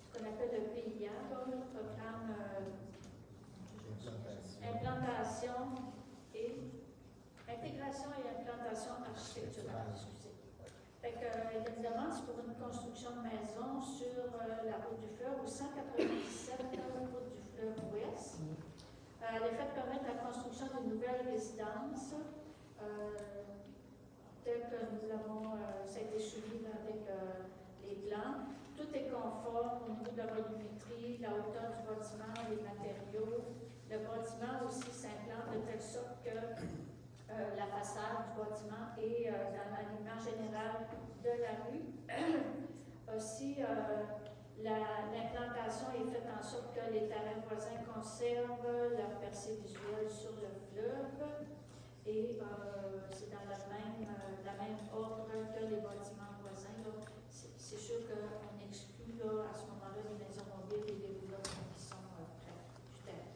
ce qu'on appelle le PIA, le programme implantation et intégration et implantation architecturale. Fait que, il y a une demande pour une construction de maison sur la route du fleuve, au 197 route du fleuve ouest. Elle est faite permettre la construction d'une nouvelle résidence, telle que nous l'avons, ça a été suivi avec les plans. Tout est conforme au niveau de la volumétrie, la hauteur du bâtiment, les matériaux. Le bâtiment aussi s'implante de telle sorte que la façade du bâtiment est dans l'alignement général de la rue. Aussi, l'implantation est faite en sorte que les terrains voisins conservent leur percée visuelle sur le fleuve et c'est dans la même ordre que les bâtiments voisins. C'est sûr qu'on exclut à ce moment-là les maisons mobiles et les développements qui sont près du terrain.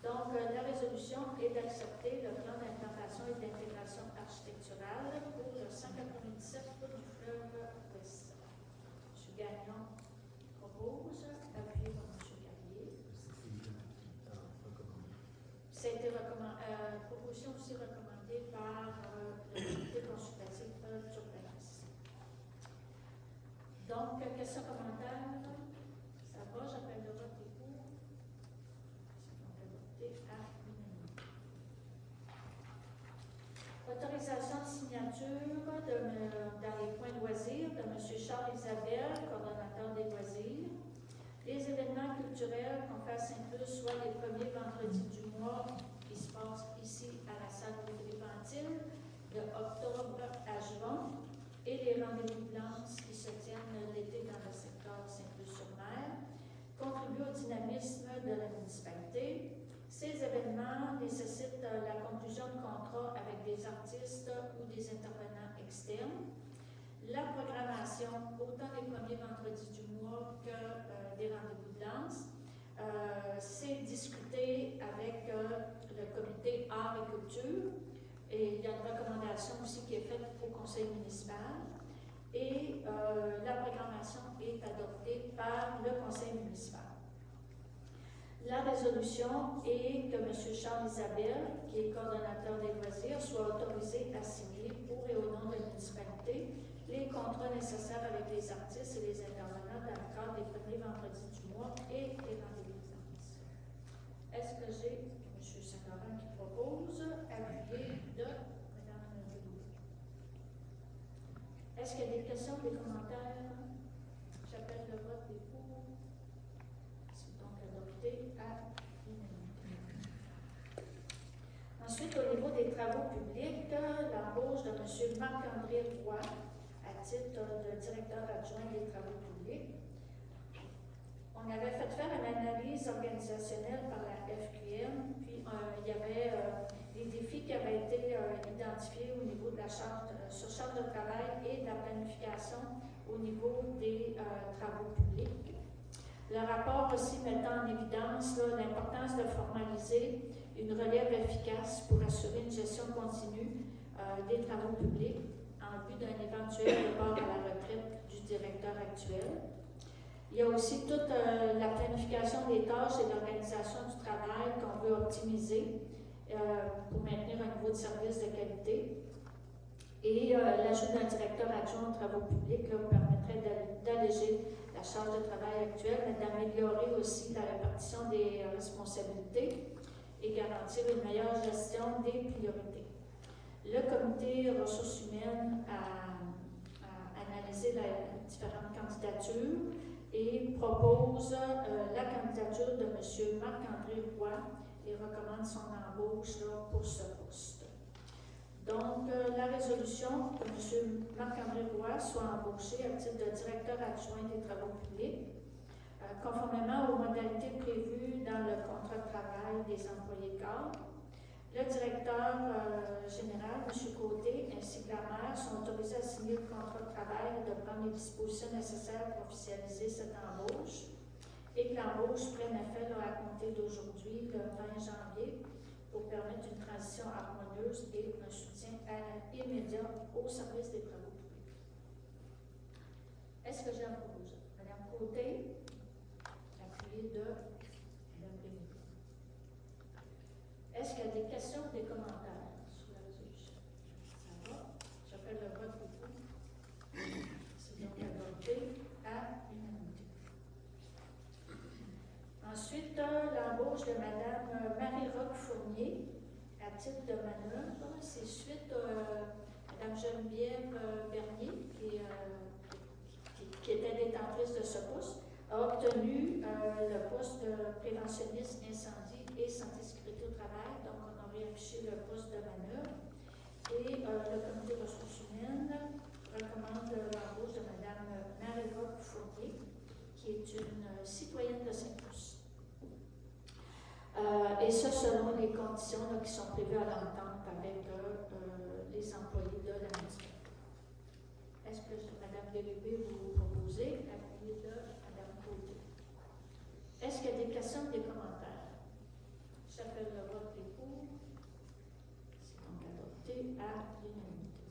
Donc, la résolution est d'accepter le plan d'implantation et d'intégration architecturale pour le 197 route du fleuve ouest. M. Gagnon propose, appuyé par M. Carrier. Ça a été recommandé. Proposition aussi questions, commentaires? Ça va, j'appelle le vote des pour. C'est donc adopté à l'unanimité. Autorisation de signature dans les points de loisirs de M. Charles Isabelle, coordonnateur des loisirs. Les événements culturels qu'on fait à Saint-Luc, soit les premiers vendredis du mois, qui se passent ici à la salle de Philippe-Antille, de octobre à juin, et les rendez-vous de danse qui se tiennent l'été dans le secteur Saint-Luc-sur-Mer, contribuent au dynamisme de la municipalité. Ces événements nécessitent la conclusion de contrats avec des artistes ou des intervenants externes. La programmation, autant les premiers vendredis du mois que des rendez-vous de danse, c'est discuté avec le comité art et culture. Et il y a une recommandation aussi qui est faite au conseil municipal. Et la programmation est adoptée par le conseil municipal. La résolution est que M. Charles Isabelle, qui est coordonnateur des loisirs, soit autorisé à signer pour et au nom de la municipalité les contrats nécessaires avec les artistes et les intervenants dans le cadre des premiers vendredis du mois et des rendez-vous de danse. Est-ce que j'ai M. Saint-Laurent qui propose, appuyé de Mme Leloup? Est-ce qu'il y a des questions, des commentaires? J'appelle le vote des pour. C'est donc adopté à l'unanimité. Ensuite, au niveau des travaux publics, l'embauche de M. Marc-André Roy à titre de directeur adjoint des travaux publics. On avait fait faire une analyse organisationnelle par la FQM, puis il y avait des défis qui avaient été identifiés au niveau de la surcharge de travail et de la planification au niveau des travaux publics. Le rapport aussi mettant en évidence l'importance de formaliser une relève efficace pour assurer une gestion continue des travaux publics en vue d'un éventuel départ à la retraite du directeur actuel. Il y a aussi toute la planification des tâches et l'organisation du travail qu'on veut optimiser pour maintenir un niveau de service de qualité. Et l'ajout d'un directeur adjoint aux travaux publics permettrait d'alléger la charge de travail actuelle, mais d'améliorer aussi la répartition des responsabilités et garantir une meilleure gestion des priorités. Le comité ressources humaines a analysé les différentes candidatures et propose la candidature de M. Marc-André Roy et recommande son embauche pour ce poste. Donc, la résolution que M. Marc-André Roy soit embauché à titre de directeur adjoint des travaux publics, conformément aux modalités prévues dans le contrat de travail des employés cadres. Le directeur général, M. Côté, ainsi que la maire sont autorisés à signer le contrat de travail et de prendre les dispositions nécessaires pour officialiser cette embauche et que l'embauche prenne effet à compter d'aujourd'hui, le 20 janvier, pour permettre une transition harmonieuse et un soutien immédiat au service des travaux publics. Est-ce que j'ai un proposé? Mme Côté, appuyée de Mme Bénédicte. Est-ce qu'il y a des questions ou des commentaires sur la résolution? Ça va? J'appelle le vote pour vous. C'est donc adopté à l'unanimité. Ensuite, l'embauche de Mme Marie-Roque Fournier à titre de manœuvre. C'est suite à Mme Geneviève Bernier, qui était détentrice de ce poste, a obtenu le poste de préventionniste incendie et santé-sécurité au travail. Donc, on a réaffiché le poste de manœuvre. Et le comité des ressources humaines recommande l'embauche de Mme Marie-Roque Fournier, qui est une citoyenne de Saint-Luc. Et ce, selon les conditions qui sont prévues à l'entente avec les employés de la municipalité. Est-ce que Mme Bélébé vous proposez, appuyée de Mme Côté? Est-ce qu'il y a des questions ou des commentaires? J'appelle le vote des pour. C'est donc adopté à l'unanimité.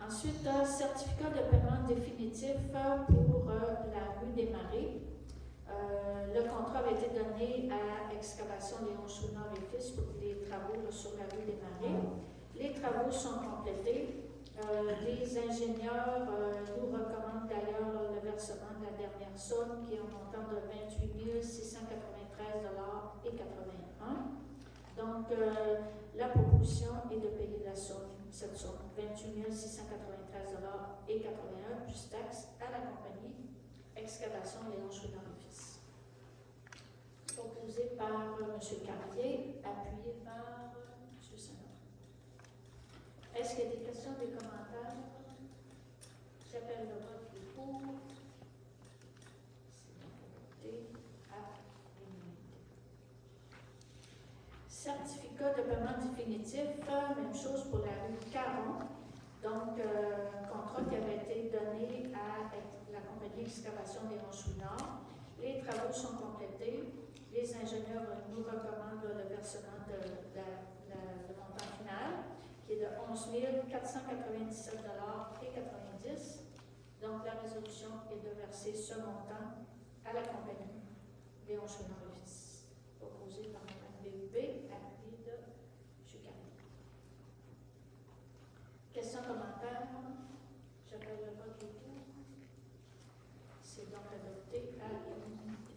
Ensuite, certificat de paiement définitif pour la rue des Marais. Le contrat avait été donné à Excavation Léon Chouinard et Fils pour les travaux sur la rue des Marais. Les travaux sont complétés. Les ingénieurs nous recommandent d'ailleurs le versement de la dernière somme qui est un montant de 28 693,81 $. Donc, la proposition est de payer cette somme, 28 693,81 $ plus taxes à la compagnie Excavation Léon Chouinard-Fils. Proposé par M. Carrier, appuyé par M. Sénat. Est-ce qu'il y a des questions, des commentaires? J'appelle le vote qui est pour. C'est donc adopté à l'unanimité. Certificat de paiement définitif, même chose pour la rue Caron. Donc, contrat qui avait été donné à la compagnie Excavation des Ronds-Chouinards. Les travaux sont complétés. Les ingénieurs nous recommandent le versement de le montant final, qui est de 11 497,90 $. Donc, la résolution est de verser ce montant à la compagnie Léon Chouinard-Fils, proposé par Mme BUB, appuyé de M. Carrier. Questions, commentaires? J'appelle le vote et tout. C'est donc adopté à l'unanimité.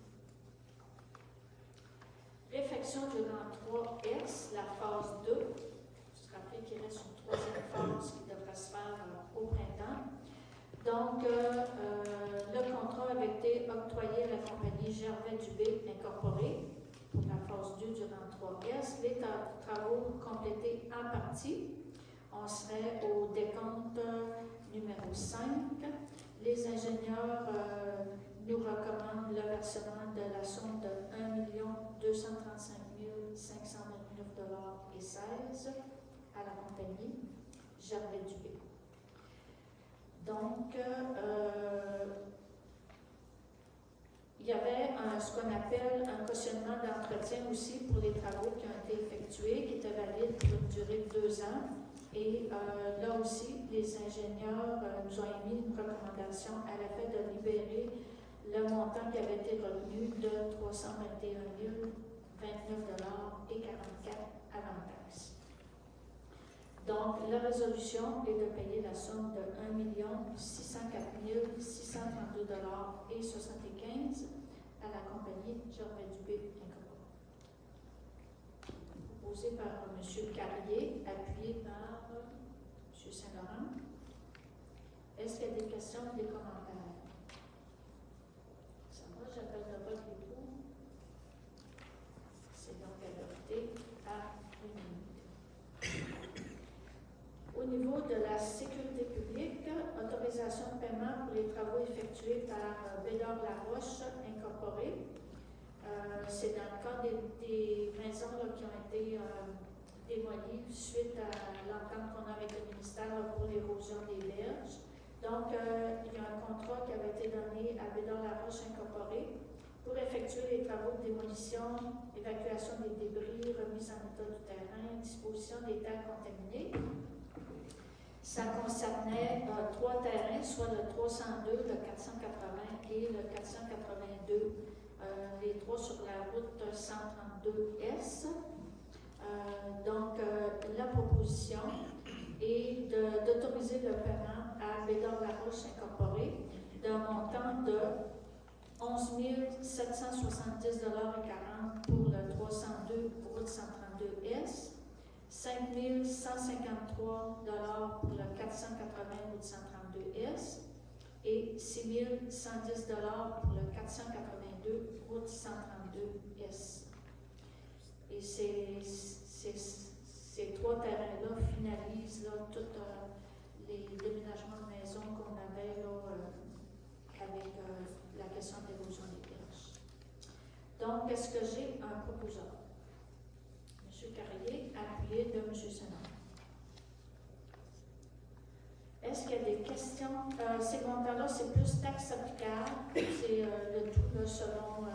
Réfection du rang 3S, la phase 2. Vous vous rappelez qu'il reste une troisième phase qui devra se faire au printemps. Donc, le contrat avait été octroyé à la compagnie Gervais-Dubé Incorporée pour la phase 2 du rang 3S. Les travaux complétés en partie. On serait au décompte numéro 5. Les ingénieurs nous recommandent le versement de la somme de 1 235 529,16 $ à la compagnie Gervais-Dubé. Donc, il y avait ce qu'on appelle un cautionnement d'entretien aussi pour les travaux qui ont été effectués, qui était valide pour une durée de 2 ans. Et là aussi, les ingénieurs nous ont émis une recommandation à l'effet de libérer le montant qui avait été retenu de 321 029,44 $ avant taxe. Donc, la résolution est de payer la somme de 1 604 632,75 $ à la compagnie Gervais-Dubé Incorporée. Proposé par M. Carrier, appuyé par M. Saint-Laurent. Est-ce qu'il y a des questions ou des commentaires? Ça va, j'appelle le vote du pour. C'est donc adopté à l'unanimité. Au niveau de la sécurité publique, autorisation de paiement pour les travaux effectués par Bédard Laroche Incorporé. C'est dans le cadre des maisons là, qui ont été démolies suite à l'entente qu'on a avec le ministère pour l'érosion des berges. Donc, il y a un contrat qui avait été donné à Bédard Laroche Incorporé pour effectuer les travaux de démolition, évacuation des débris, remise en état du terrain, disposition des terres contaminées. Ça concernait 3 terrains, soit le 302, le 480 et le 482, les 3 sur la route 132S. Donc, la proposition est d'autoriser le paiement à Bédard Laroche Incorporé d'un montant de 11 770,40 $ pour le 302 route 132S. 5 153 $ pour le 480 route 132S et 6 110 $ pour le 482 route 132S. Et ces 3 terrains-là finalisent là, tous les déménagements de maisons qu'on avait là, avec la question de l'érosion des berges. Donc, est-ce que j'ai un proposeur? M. Carrier, appuyé de M. Sénat. Est-ce qu'il y a des questions? Ces montants-là, c'est plus taxes applicables. C'est le tout là, selon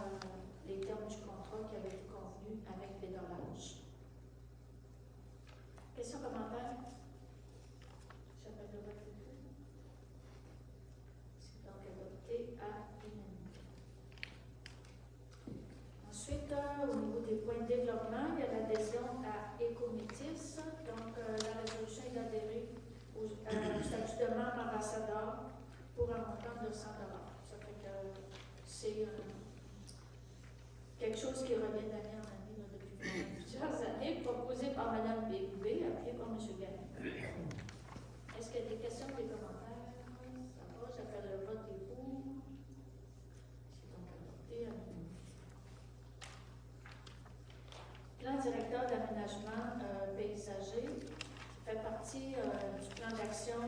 les termes du contrat qui avait été convenu avec Bédard Laroche. Questions, commentaires? J'appelle le vote. C'est donc adopté à l'unanimité. Ensuite, au niveau des points de développement, il y a l'adhésion à Ecométis. Donc, la résolution est d'adhérer au au statut de membre ambassadeur pour un montant de 100 $. Ça fait que c'est quelque chose qui revient d'année en année là, depuis plusieurs années, proposé par Mme Bégouvé, appuyé par M. Gagnon. Est-ce qu'il y a des questions, des commentaires? Ça va, j'appelle le vote des pour. C'est donc adopté. Plan directeur d'aménagement paysager fait partie du plan d'action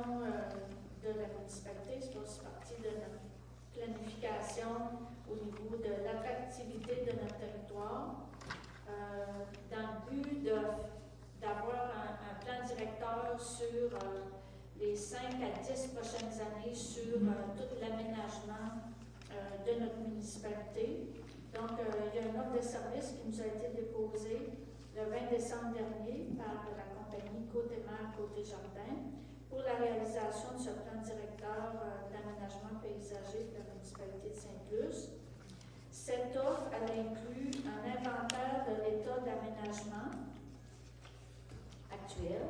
de la municipalité. C'est aussi partie de notre planification au niveau de l'attractivité de notre territoire, dans le but d'avoir un plan directeur sur les 5 à 10 prochaines années sur tout l'aménagement de notre municipalité. Donc, il y a une offre de service qui nous a été déposée le 20 décembre dernier par la compagnie Côté-Mer, Côté-Jardin pour la réalisation de ce plan directeur d'aménagement paysager de la municipalité de Sainte-Luce. Cette offre, elle inclut un inventaire de l'état d'aménagement actuel,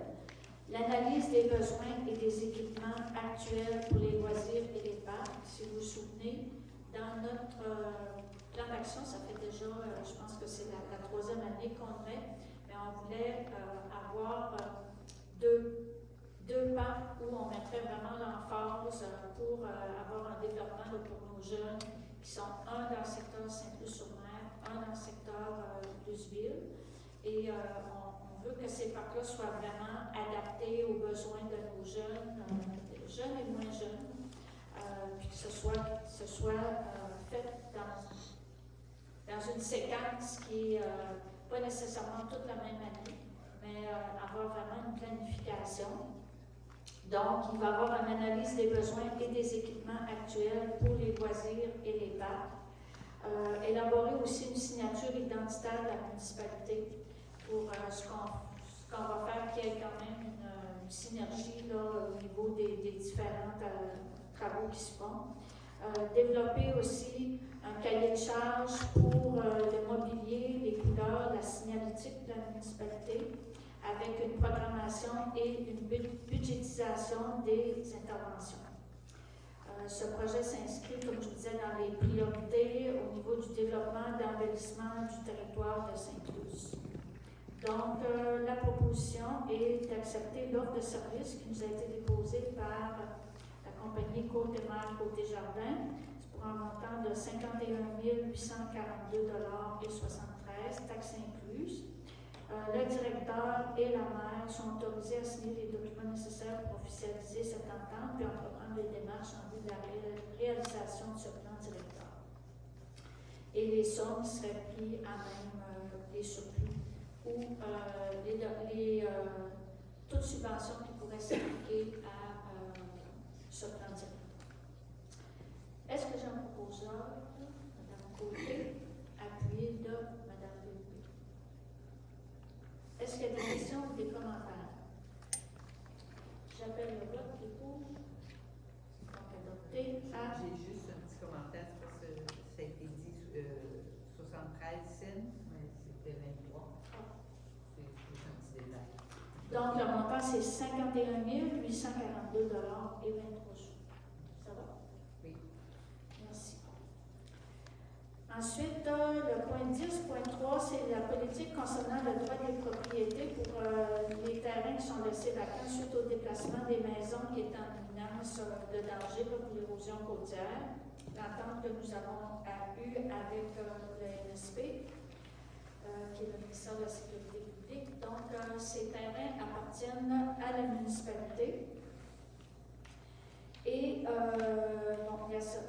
l'analyse des besoins et des équipements actuels pour les loisirs et les parcs. Si vous vous souvenez, dans notre plan d'action, ça fait déjà, je pense que c'est la 3e année qu'on le met, mais on voulait avoir deux parcs où on mettrait vraiment l'emphase pour avoir un développement pour nos jeunes qui sont un dans le secteur Sainte-Luce-sur-Mer, un dans le secteur Luceville. Et on veut que ces parcs-là soient vraiment adaptés aux besoins de nos jeunes, jeunes et moins jeunes, puis que ce soit fait dans une séquence qui n'est pas nécessairement toute la même année, mais avoir vraiment une planification. Donc, il va y avoir une analyse des besoins et des équipements actuels pour les loisirs et les parcs. Élaborer aussi une signature identitaire de la municipalité pour ce qu'on va faire, qu'il y ait quand même une synergie là, au niveau des différents travaux qui se font. Développer aussi un cahier de charges pour le mobilier, les couleurs, la signalétique de la municipalité, avec une programmation et une budgétisation des interventions. Ce projet s'inscrit, comme je disais, dans les priorités au niveau du développement et d'embellissement du territoire de Sainte-Luce. Donc, la proposition est d'accepter l'offre de service qui nous a été déposée par la compagnie Côté-Mer, Côté-Jardin. C'est pour un montant de 51 842,73 $, taxes incluses. Le directeur et la maire sont autorisés à signer les documents nécessaires pour officialiser cette entente puis entreprendre les démarches en vue de la réalisation de ce plan directeur. Et les sommes seraient prises à même les surplus ou toute subvention qui pourrait s'appliquer à ce plan directeur. Est-ce que j'ai un proposeur, Mme Côté, appuyé de Mme Bégouvé? Est-ce qu'il y a des questions ou des commentaires? J'appelle le vote qui est pour. Donc, adopté à... J'ai juste un petit commentaire, c'est parce que ça a été dit 73 cents, mais c'était 23. C'est juste un petit détail. Donc, le montant, c'est 51 842,23 $. Ça va? Oui. Merci. Ensuite, le point 10.3, c'est la politique concernant le droit des propriétés pour les terrains qui sont laissés vacants suite au déplacement des maisons qui est en imminence de danger pour l'érosion côtière. L'entente que nous avons eue avec le NSP, qui est le ministère de la Sécurité publique. Donc, ces terrains appartiennent à la municipalité. Et, bon, il y a ça.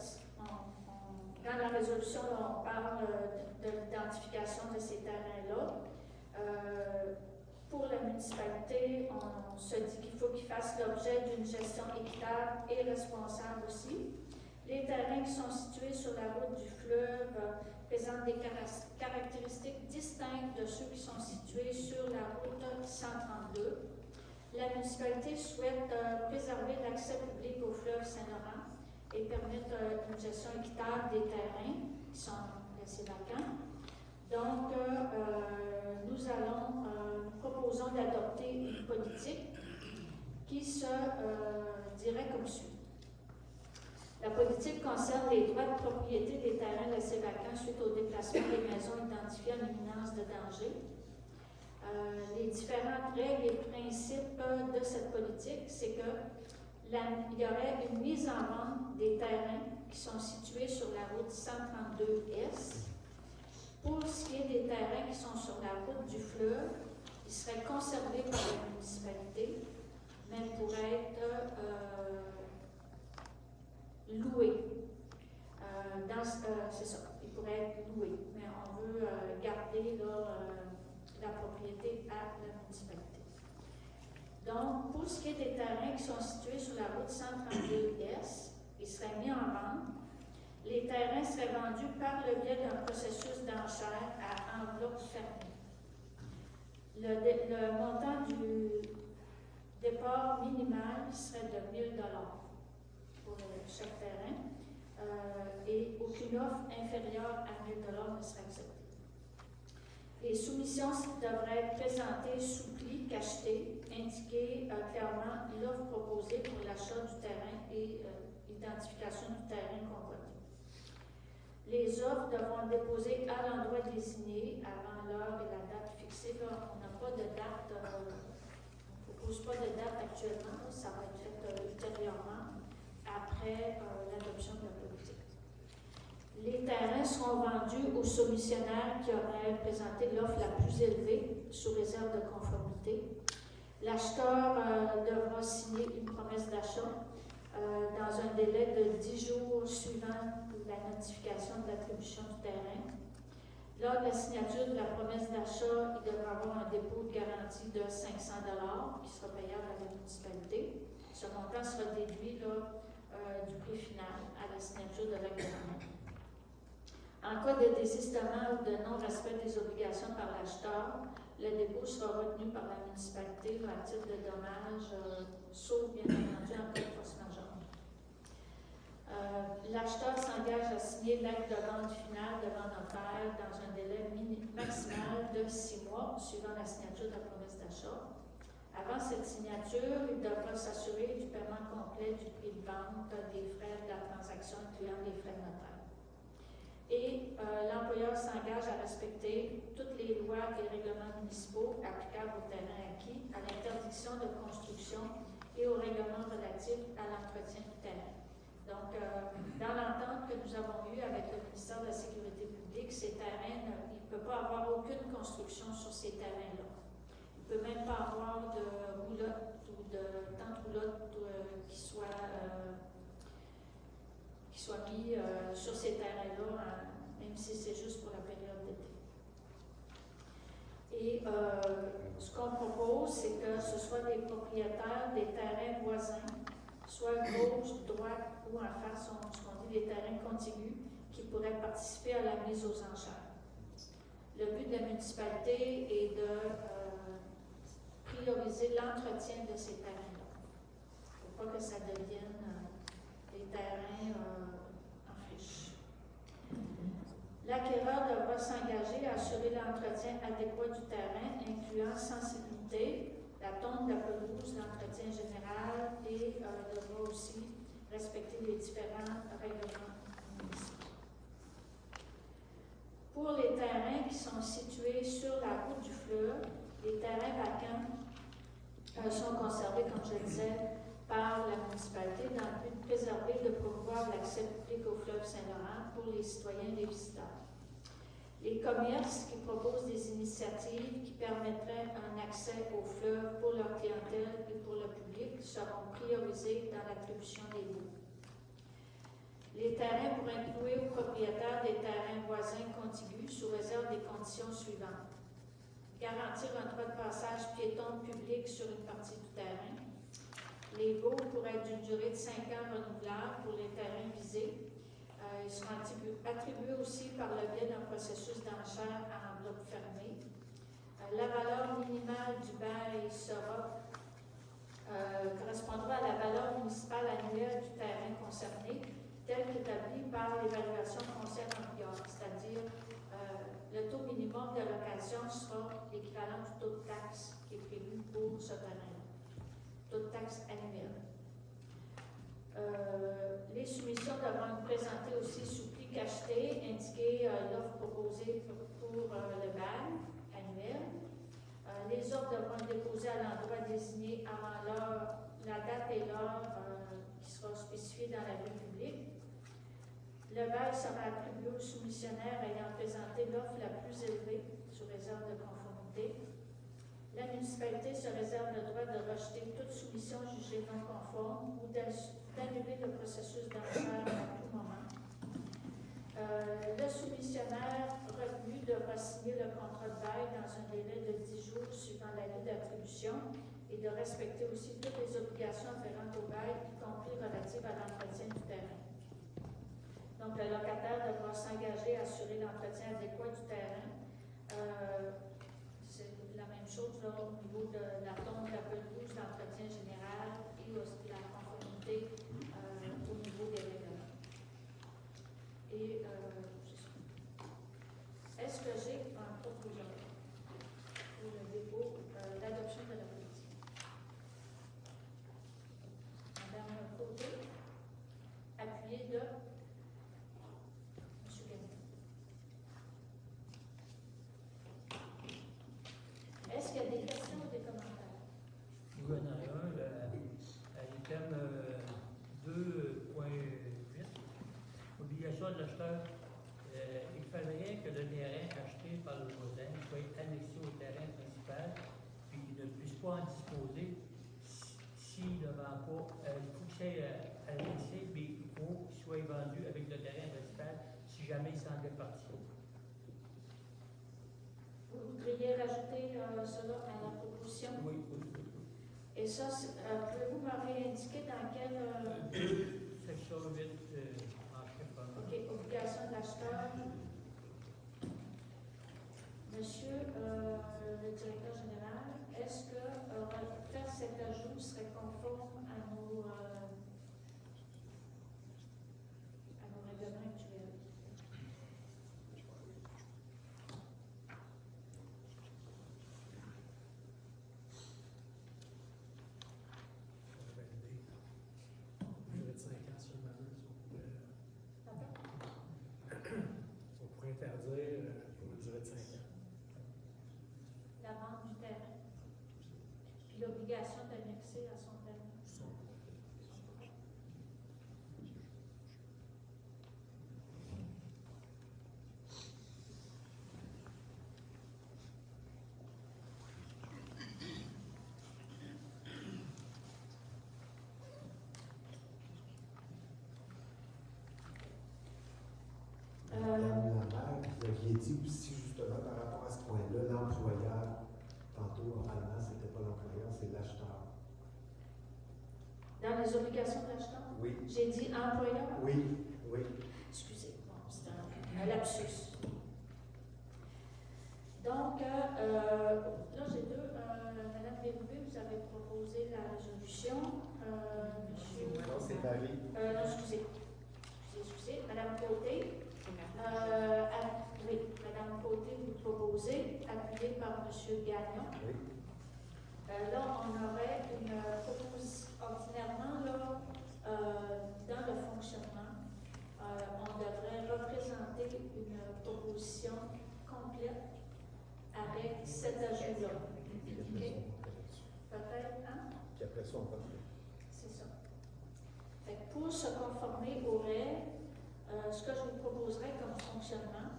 Dans la résolution, on parle de l'identification de ces terrains-là. Pour la municipalité, on se dit qu'il faut qu'ils fassent l'objet d'une gestion équitable et responsable aussi. Les terrains qui sont situés sur la route du fleuve présentent des caractéristiques distinctes de ceux qui sont situés sur la route 132. La municipalité souhaite préserver l'accès public au fleuve Saint-Laurent et permettre une gestion équitable des terrains qui sont laissés vacants. Donc, nous proposons d'adopter une politique qui se dirait comme suit. La politique concerne les droits de propriété des terrains laissés vacants suite au déplacement des maisons identifiées en imminence de danger. Les différentes règles et principes de cette politique, c'est que il y aurait une mise en vente des terrains qui sont situés sur la route 132S. Pour ce qui est des terrains qui sont sur la route du fleuve, ils seraient conservés par la municipalité, mais pourraient être loués. C'est ça, ils pourraient être loués, mais on veut garder la propriété à la municipalité. Donc, pour ce qui est des terrains qui sont situés sur la route 132S, ils seraient mis en vente. Les terrains seraient vendus par le biais d'un processus d'enchère à enveloppe fermée. Le montant du départ minimal serait de 1 000 pour chaque terrain et aucune offre inférieure à 1 000 ne serait acceptée. Les soumissions devraient être présentées sous pli cacheté, indiquer clairement l'offre proposée pour l'achat du terrain et l'identification du terrain convoité. Les offres devront être déposées à l'endroit désigné avant l'heure et la date fixée. Là, on n'a pas de date, on ne propose pas de date actuellement, ça va être fait ultérieurement après l'adoption de la politique. Les terrains seront vendus aux soumissionnaires qui auraient présenté l'offre la plus élevée sous réserve de conformité. L'acheteur devra signer une promesse d'achat dans un délai de 10 jours suivant la notification de l'attribution du terrain. Lors de la signature de la promesse d'achat, il devra avoir un dépôt de garantie de 500 $ qui sera payable à la municipalité. Ce montant sera déduit du prix final à la signature de l'agrément. En cas de désistement ou de non-respect des obligations par l'acheteur, le dépôt sera retenu par la municipalité à titre de dommages, sauf bien entendu en cas de force majeure. L'acheteur s'engage à signer l'acte de vente finale devant notaire dans un délai maximal de 6 mois suivant la signature de la promesse d'achat. Avant cette signature, il devra s'assurer du paiement complet du prix de vente, des frais de la transaction incluant les frais de notaire. Et l'employeur s'engage à respecter toutes les lois et règlements municipaux applicables au terrain acquis, à l'interdiction de construction et aux règlements relatifs à l'entretien du terrain. Donc, dans l'entente que nous avons eue avec le ministère de la Sécurité publique, ces terrains, il ne peut pas avoir aucune construction sur ces terrains-là. Il ne peut même pas avoir de roulotte ou de tente roulotte qui soit mis sur ces terrains-là, même si c'est juste pour la période d'été. Et ce qu'on propose, c'est que ce soit des propriétaires des terrains voisins, soit gauche, droite ou en face, ce qu'on dit des terrains contigus, qui pourraient participer à la mise aux enchères. Le but de la municipalité est de prioriser l'entretien de ces terrains-là. Il ne faut pas que ça devienne des terrains en friche. L'acquéreur devra s'engager à assurer l'entretien adéquat du terrain, incluant sensibilité, la tonte de la pelouse, l'entretien général et devra aussi respecter les différents règlements municipaux. Pour les terrains qui sont situés sur la route du fleuve, les terrains vacants sont conservés, comme je le disais, par la municipalité dans le but de préserver et de promouvoir l'accès public au fleuve Saint-Laurent pour les citoyens et les visiteurs. Les commerces qui proposent des initiatives qui permettraient un accès au fleuve pour leur clientèle et pour le public seront priorisés dans l'attribution des baux. Les terrains pourraient être loués aux propriétaires des terrains voisins contigus sous réserve des conditions suivantes. Garantir un droit de passage piéton public sur une partie du terrain. Les baux pourraient être d'une durée de 5 ans renouvelable pour les terrains visés. Ils seront attribués aussi par le biais d'un processus d'enchère à enveloppe fermée. La valeur minimale du bail correspondra à la valeur municipale annuelle du terrain concerné, telle qu'établie par l'évaluation foncière en vigueur, c'est-à-dire le taux minimum de location sera l'équivalent du taux de taxe qui est prévu pour ce terrain-là. toute taxe annuelle. Les soumissions devront être présentées aussi sous pli cacheté, indiquer l'offre proposée pour le bail annuel. Les offres devront être déposées à l'endroit désigné avant la date et l'heure qui sera spécifiée dans la rue publique. Le bail sera attribué au soumissionnaire ayant présenté l'offre la plus élevée sous réserve de conformité. La municipalité se réserve le droit de rejeter toute soumission jugée non conforme ou d'annuler le processus d'enchère à tout moment. Le soumissionnaire retenu devra signer le contrat de bail dans un délai de 10 jours suivant la lieu d'attribution et de respecter aussi toutes les obligations afférentes au bail, y compris relatives à l'entretien du terrain. Donc, le locataire devra s'engager à assurer l'entretien adéquat du terrain. C'est la même chose là, au niveau de la tombe, la pelouse, l'entretien général et aussi la conformité au niveau des règlements. Et est-ce que j'ai un conclusion pour le dépôt, l'adoption de la politique? Madame Côté, appuyée de M. Gagnon. Est-ce qu'il y a des questions ou des commentaires? Il y en a un, à l'item 2.8, obligation de l'acheteur. Il faudrait que le terrain acheté par le voisin soit annexé au terrain principal, puis qu'il ne puisse pas en disposer s'il ne vend pas. Il faut que c'est annexé, mais il faut qu'il soit vendu avec le terrain principal si jamais il s'en départit. Vous voudriez rajouter cela à la proposition? Oui. Et ça, pouvez-vous me réindiquer dans quel... Section 8, en chiffre 1. OK, obligation de l'acheteur. Monsieur le directeur général, est-ce que faire cet ajout serait conforme à nos règlements actuels? Durée de 5 ans seulement, on pourrait interdire pour une durée de 5 ans. La vente du terrain, puis l'obligation d'annexer à son terrain. Madame Lambert, vous aviez dit aussi justement par rapport à ce point-là, l'employeur, tantôt oralement, c'était pas l'employeur, c'est l'acheteur. Dans les obligations de l'acheteur? Oui. J'ai dit employeur? Oui, oui. Excusez, bon, c'est un lapsus. Donc, là, j'ai deux. Madame Bérubé, vous avez proposé la résolution. Monsieur... Non, c'est Marie. non, excusez. Madame Côté. Oui, Madame Côté, vous proposez, appuyé par Monsieur Gagnon. Oui. Là, on aurait une proposition. Ordinairement, là, dans le fonctionnement, on devrait représenter une proposition complète avec cet ajout-là. OK? Peut-être, hein? Puis après ça, on va le C'est ça. Fait que pour se conformer aux règles, ce que je vous proposerais comme fonctionnement,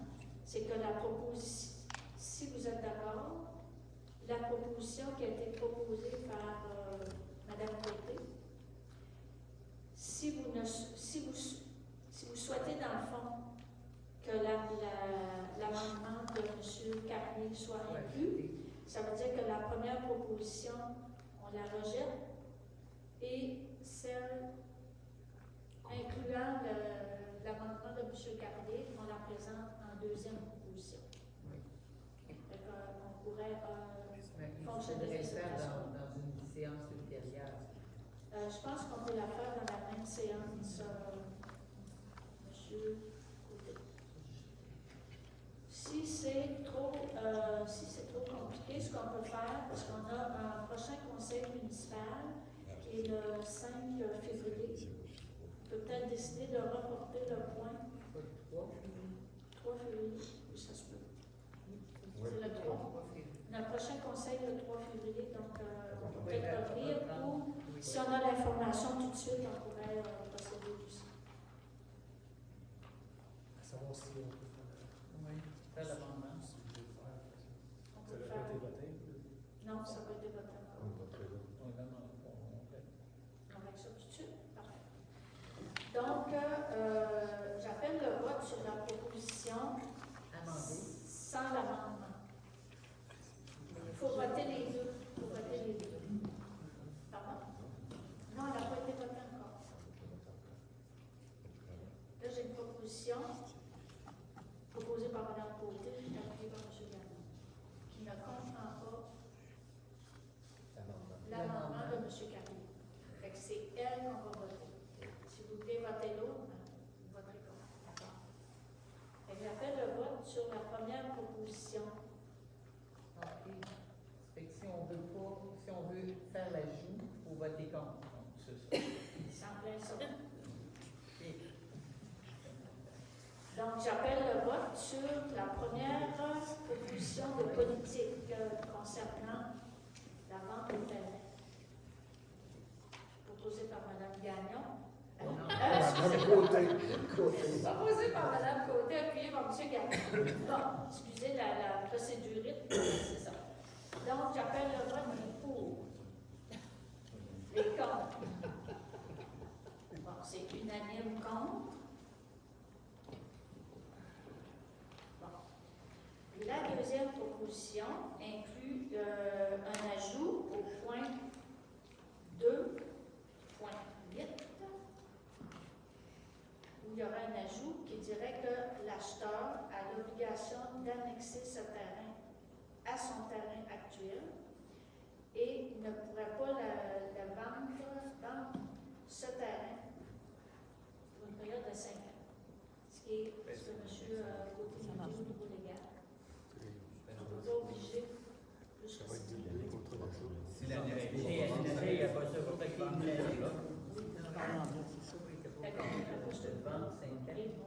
c'est que la proposition, si vous êtes d'accord, la proposition qui a été proposée par Mme Côté, si vous souhaitez dans le fond que l'amendement de M. Carnier soit inclus, ça veut dire que la première proposition, on la rejette, et celle incluant l'amendement de M. Carnier, on la présente en deuxième proposition. On pourrait fonctionner de cette façon. Dans une séance ultérieure. Je pense qu'on peut la faire dans la même séance, Monsieur Côté. Si c'est trop compliqué, ce qu'on peut faire, parce qu'on a un prochain conseil municipal et le 5 février. Peut-être décider de reporter le point 3 février, oui, ça se peut. C'est le 3. Notre prochain conseil le 3 février, donc on peut peut-être revenir ou si on a l'information tout de suite, on pourrait procéder aussi. À savoir si on peut faire Oui, faire l'amendement. si vous voulez faire. On Ça peut n'a pas été faire. voté. Non, ça peut être voté encore. On fait. On met ça tout de suite. Parfait. Donc, j'appelle le vote sur la proposition Amendé. sans l'amendement. Il faut voter les deux. Il faut voter les deux. Pardon? Non, elle n'a pas été votée encore. Là, j'ai une proposition proposée par Mme Côté, appuyée par M. Gagnon, qui ne comprend pas l'amendement de M. Carrier. Fait que c'est elle qu'on va voter. Si vous voulez voter l'autre, vous voterez contre. D'accord? Fait que j'appelle le vote sur la première proposition. OK. Fait que si on veut faire l'ajout, il faut voter contre. C'est ça. C'est en plein ça. OK. Donc, j'appelle le vote sur la première proposition de politique concernant la vente au terrain. Proposée par Mme Gagnon. Proposée par Mme Côté, appuyée par M. Gagnon. Bon, excusez la procédurite, c'est ça. Donc, j'appelle le vote les pour. Les contre. Bon, c'est unanime contre. La deuxième proposition inclut un ajout au point 2.8, où il y aura un ajout qui dirait que l'acheteur a l'obligation d'annexer ce terrain à son terrain actuel et il ne pourrait pas vendre ce terrain pour une période de 5 ans, ce qui est ce que M. Côté nous dit au niveau légal. On ne peut pas obliger plus que ça. Si la il n'y a pas ça pour qu'il me laisse là. D'accord, on a plus de vente, 5 ans.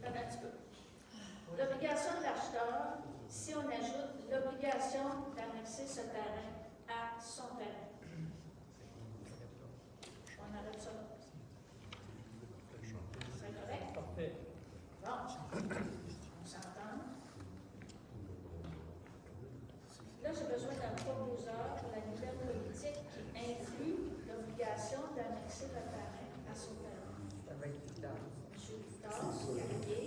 Un petit peu. L'obligation de l'acheteur, si on ajoute l'obligation d'annexer ce terrain à son terrain. On arrête ça là. C'est correct? Parfait. Bon, on s'entend. Là, j'ai besoin d'un proposeur pour la nouvelle politique qui inclut l'obligation d'annexer le terrain à son terrain. Ça va être plus tard. M. Victor, Carrier,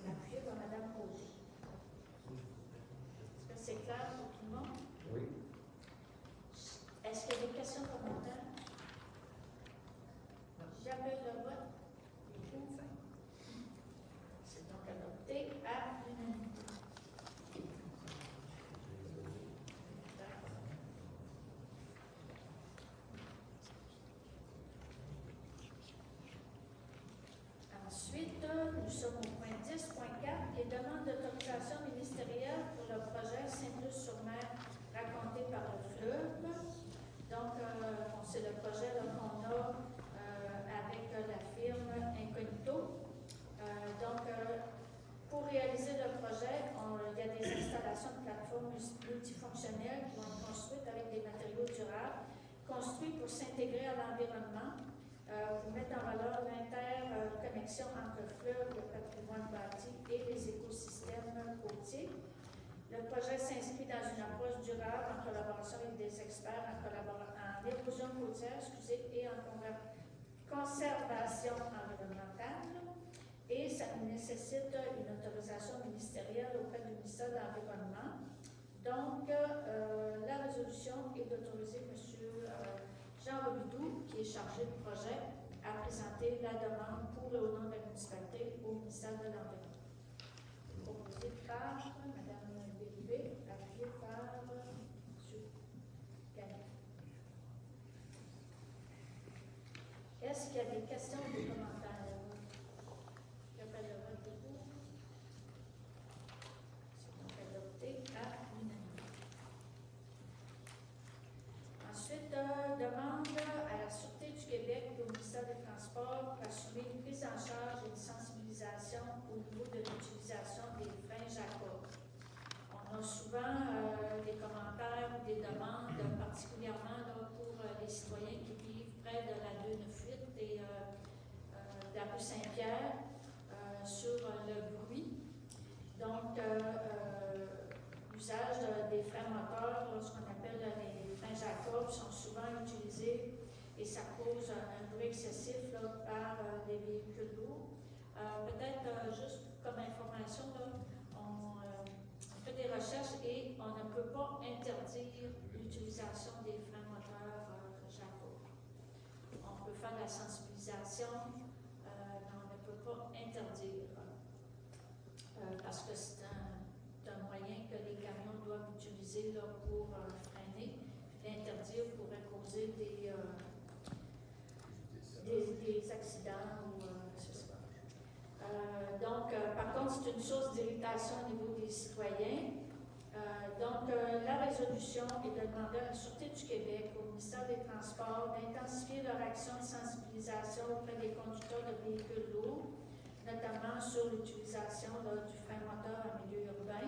appuyé par Mme Côté. Est-ce que c'est clair pour tout le monde? Oui. Est-ce qu'il y a des questions commentaires? J'appelle le vote. C'est donc adopté à l'unanimité. Ensuite, nous sommes au point 10.4 qui est demande d'autorisation ministérielle pour le projet Saint-Luc-sur-Mer raconté par le fleuve. Donc, c'est le projet qu'on a avec la firme Incognito. Pour réaliser le projet, il y a des installations de plateformes multifonctionnelles qui vont être construites avec des matériaux durables, construits pour s'intégrer à l'environnement, pour mettre en valeur l'interconnexion entre le fleuve, le patrimoine bâti et les écosystèmes côtiers. Le projet s'inscrit dans une approche durable en collaboration avec des experts en érosion côtière et en conservation environnementale. Et ça nécessite une autorisation ministérielle auprès du ministère de l'Environnement. Donc, la résolution est d'autoriser M. Jean Robidoux, qui est chargé du projet, à présenter la demande pour le nom de la municipalité au ministère de l'Environnement. Proposé par Mme Bélibé, appuyé par M. Gagnon. Est-ce Est-ce qu'il y a des questions ou des commentaires? J'appelle le vote debout. C'est donc adopté à l'unanimité. Ensuite, demande à la Sûreté du Québec et au ministère des Transports pour assurer une prise en charge et une sensibilisation au niveau de l'utilisation des freins Jacob. On a souvent des commentaires ou des demandes, particulièrement là, pour les citoyens qui vivent près de la 298 et de la rue Saint-Pierre sur le bruit. Donc, l'usage des freins moteurs, ce qu'on appelle les freins Jacob, sont souvent utilisés et ça cause un bruit excessif là, par les véhicules lourds. Peut-être juste comme information, là, on fait des recherches et on ne peut pas interdire l'utilisation des freins moteurs Jacob. On peut faire de la sensibilisation, mais on ne peut pas interdire parce que c'est un moyen que les camions doivent utiliser là, pour freiner. L'interdire pourrait causer des accidents ou c'est ça. Donc, par contre, c'est une source d'irritation au niveau des citoyens. La résolution est de demander à la Sûreté du Québec, au ministère des Transports, d'intensifier leur action de sensibilisation auprès des conducteurs de véhicules lourds, notamment sur l'utilisation du frein moteur en milieu urbain.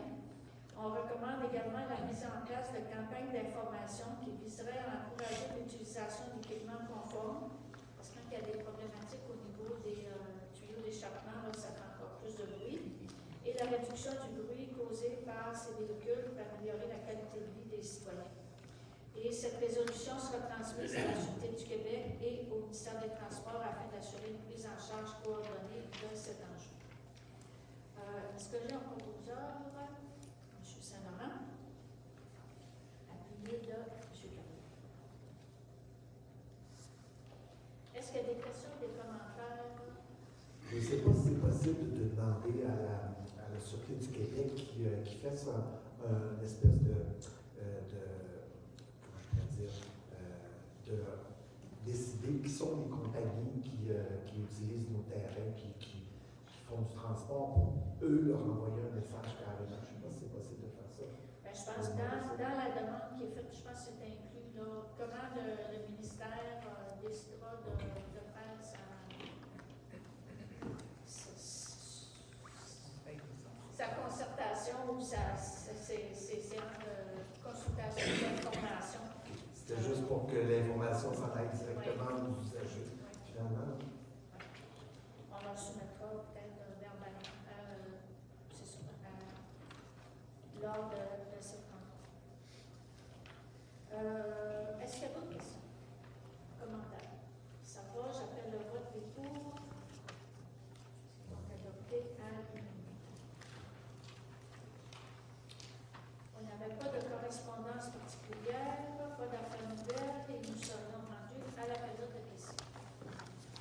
On recommande également la mise en place de campagnes d'information qui viseraient à encourager l'utilisation d'équipements conformes, parce que quand il y a des problématiques au niveau des tuyaux d'échappement, ça fait encore plus de bruit, et la réduction du bruit causé par ces véhicules pour améliorer la qualité de vie des citoyens. Et cette résolution sera transmise à la Sûreté du Québec et au ministère des Transports afin d'assurer une prise en charge coordonnée de cet enjeu. Est-ce que j'ai un proposeur? M. Saint-Laurent, appuyé de M. Carrier. Est-ce qu'il y a des questions, des commentaires? Je ne sais pas si c'est possible de demander à la Sûreté du Québec qui fait une espèce comment je pourrais dire, de décider qui sont les compagnies qui utilisent nos terrains, qui font du transport pour eux leur envoyer un message carrément. Je ne sais pas si c'est possible de faire ça. Bien, je pense que dans la demande qui est faite, je pense que c'est inclus là, comment le ministère décidera de faire sa concertation ou ses séances de consultation d'information. C'était juste pour que l'information s'en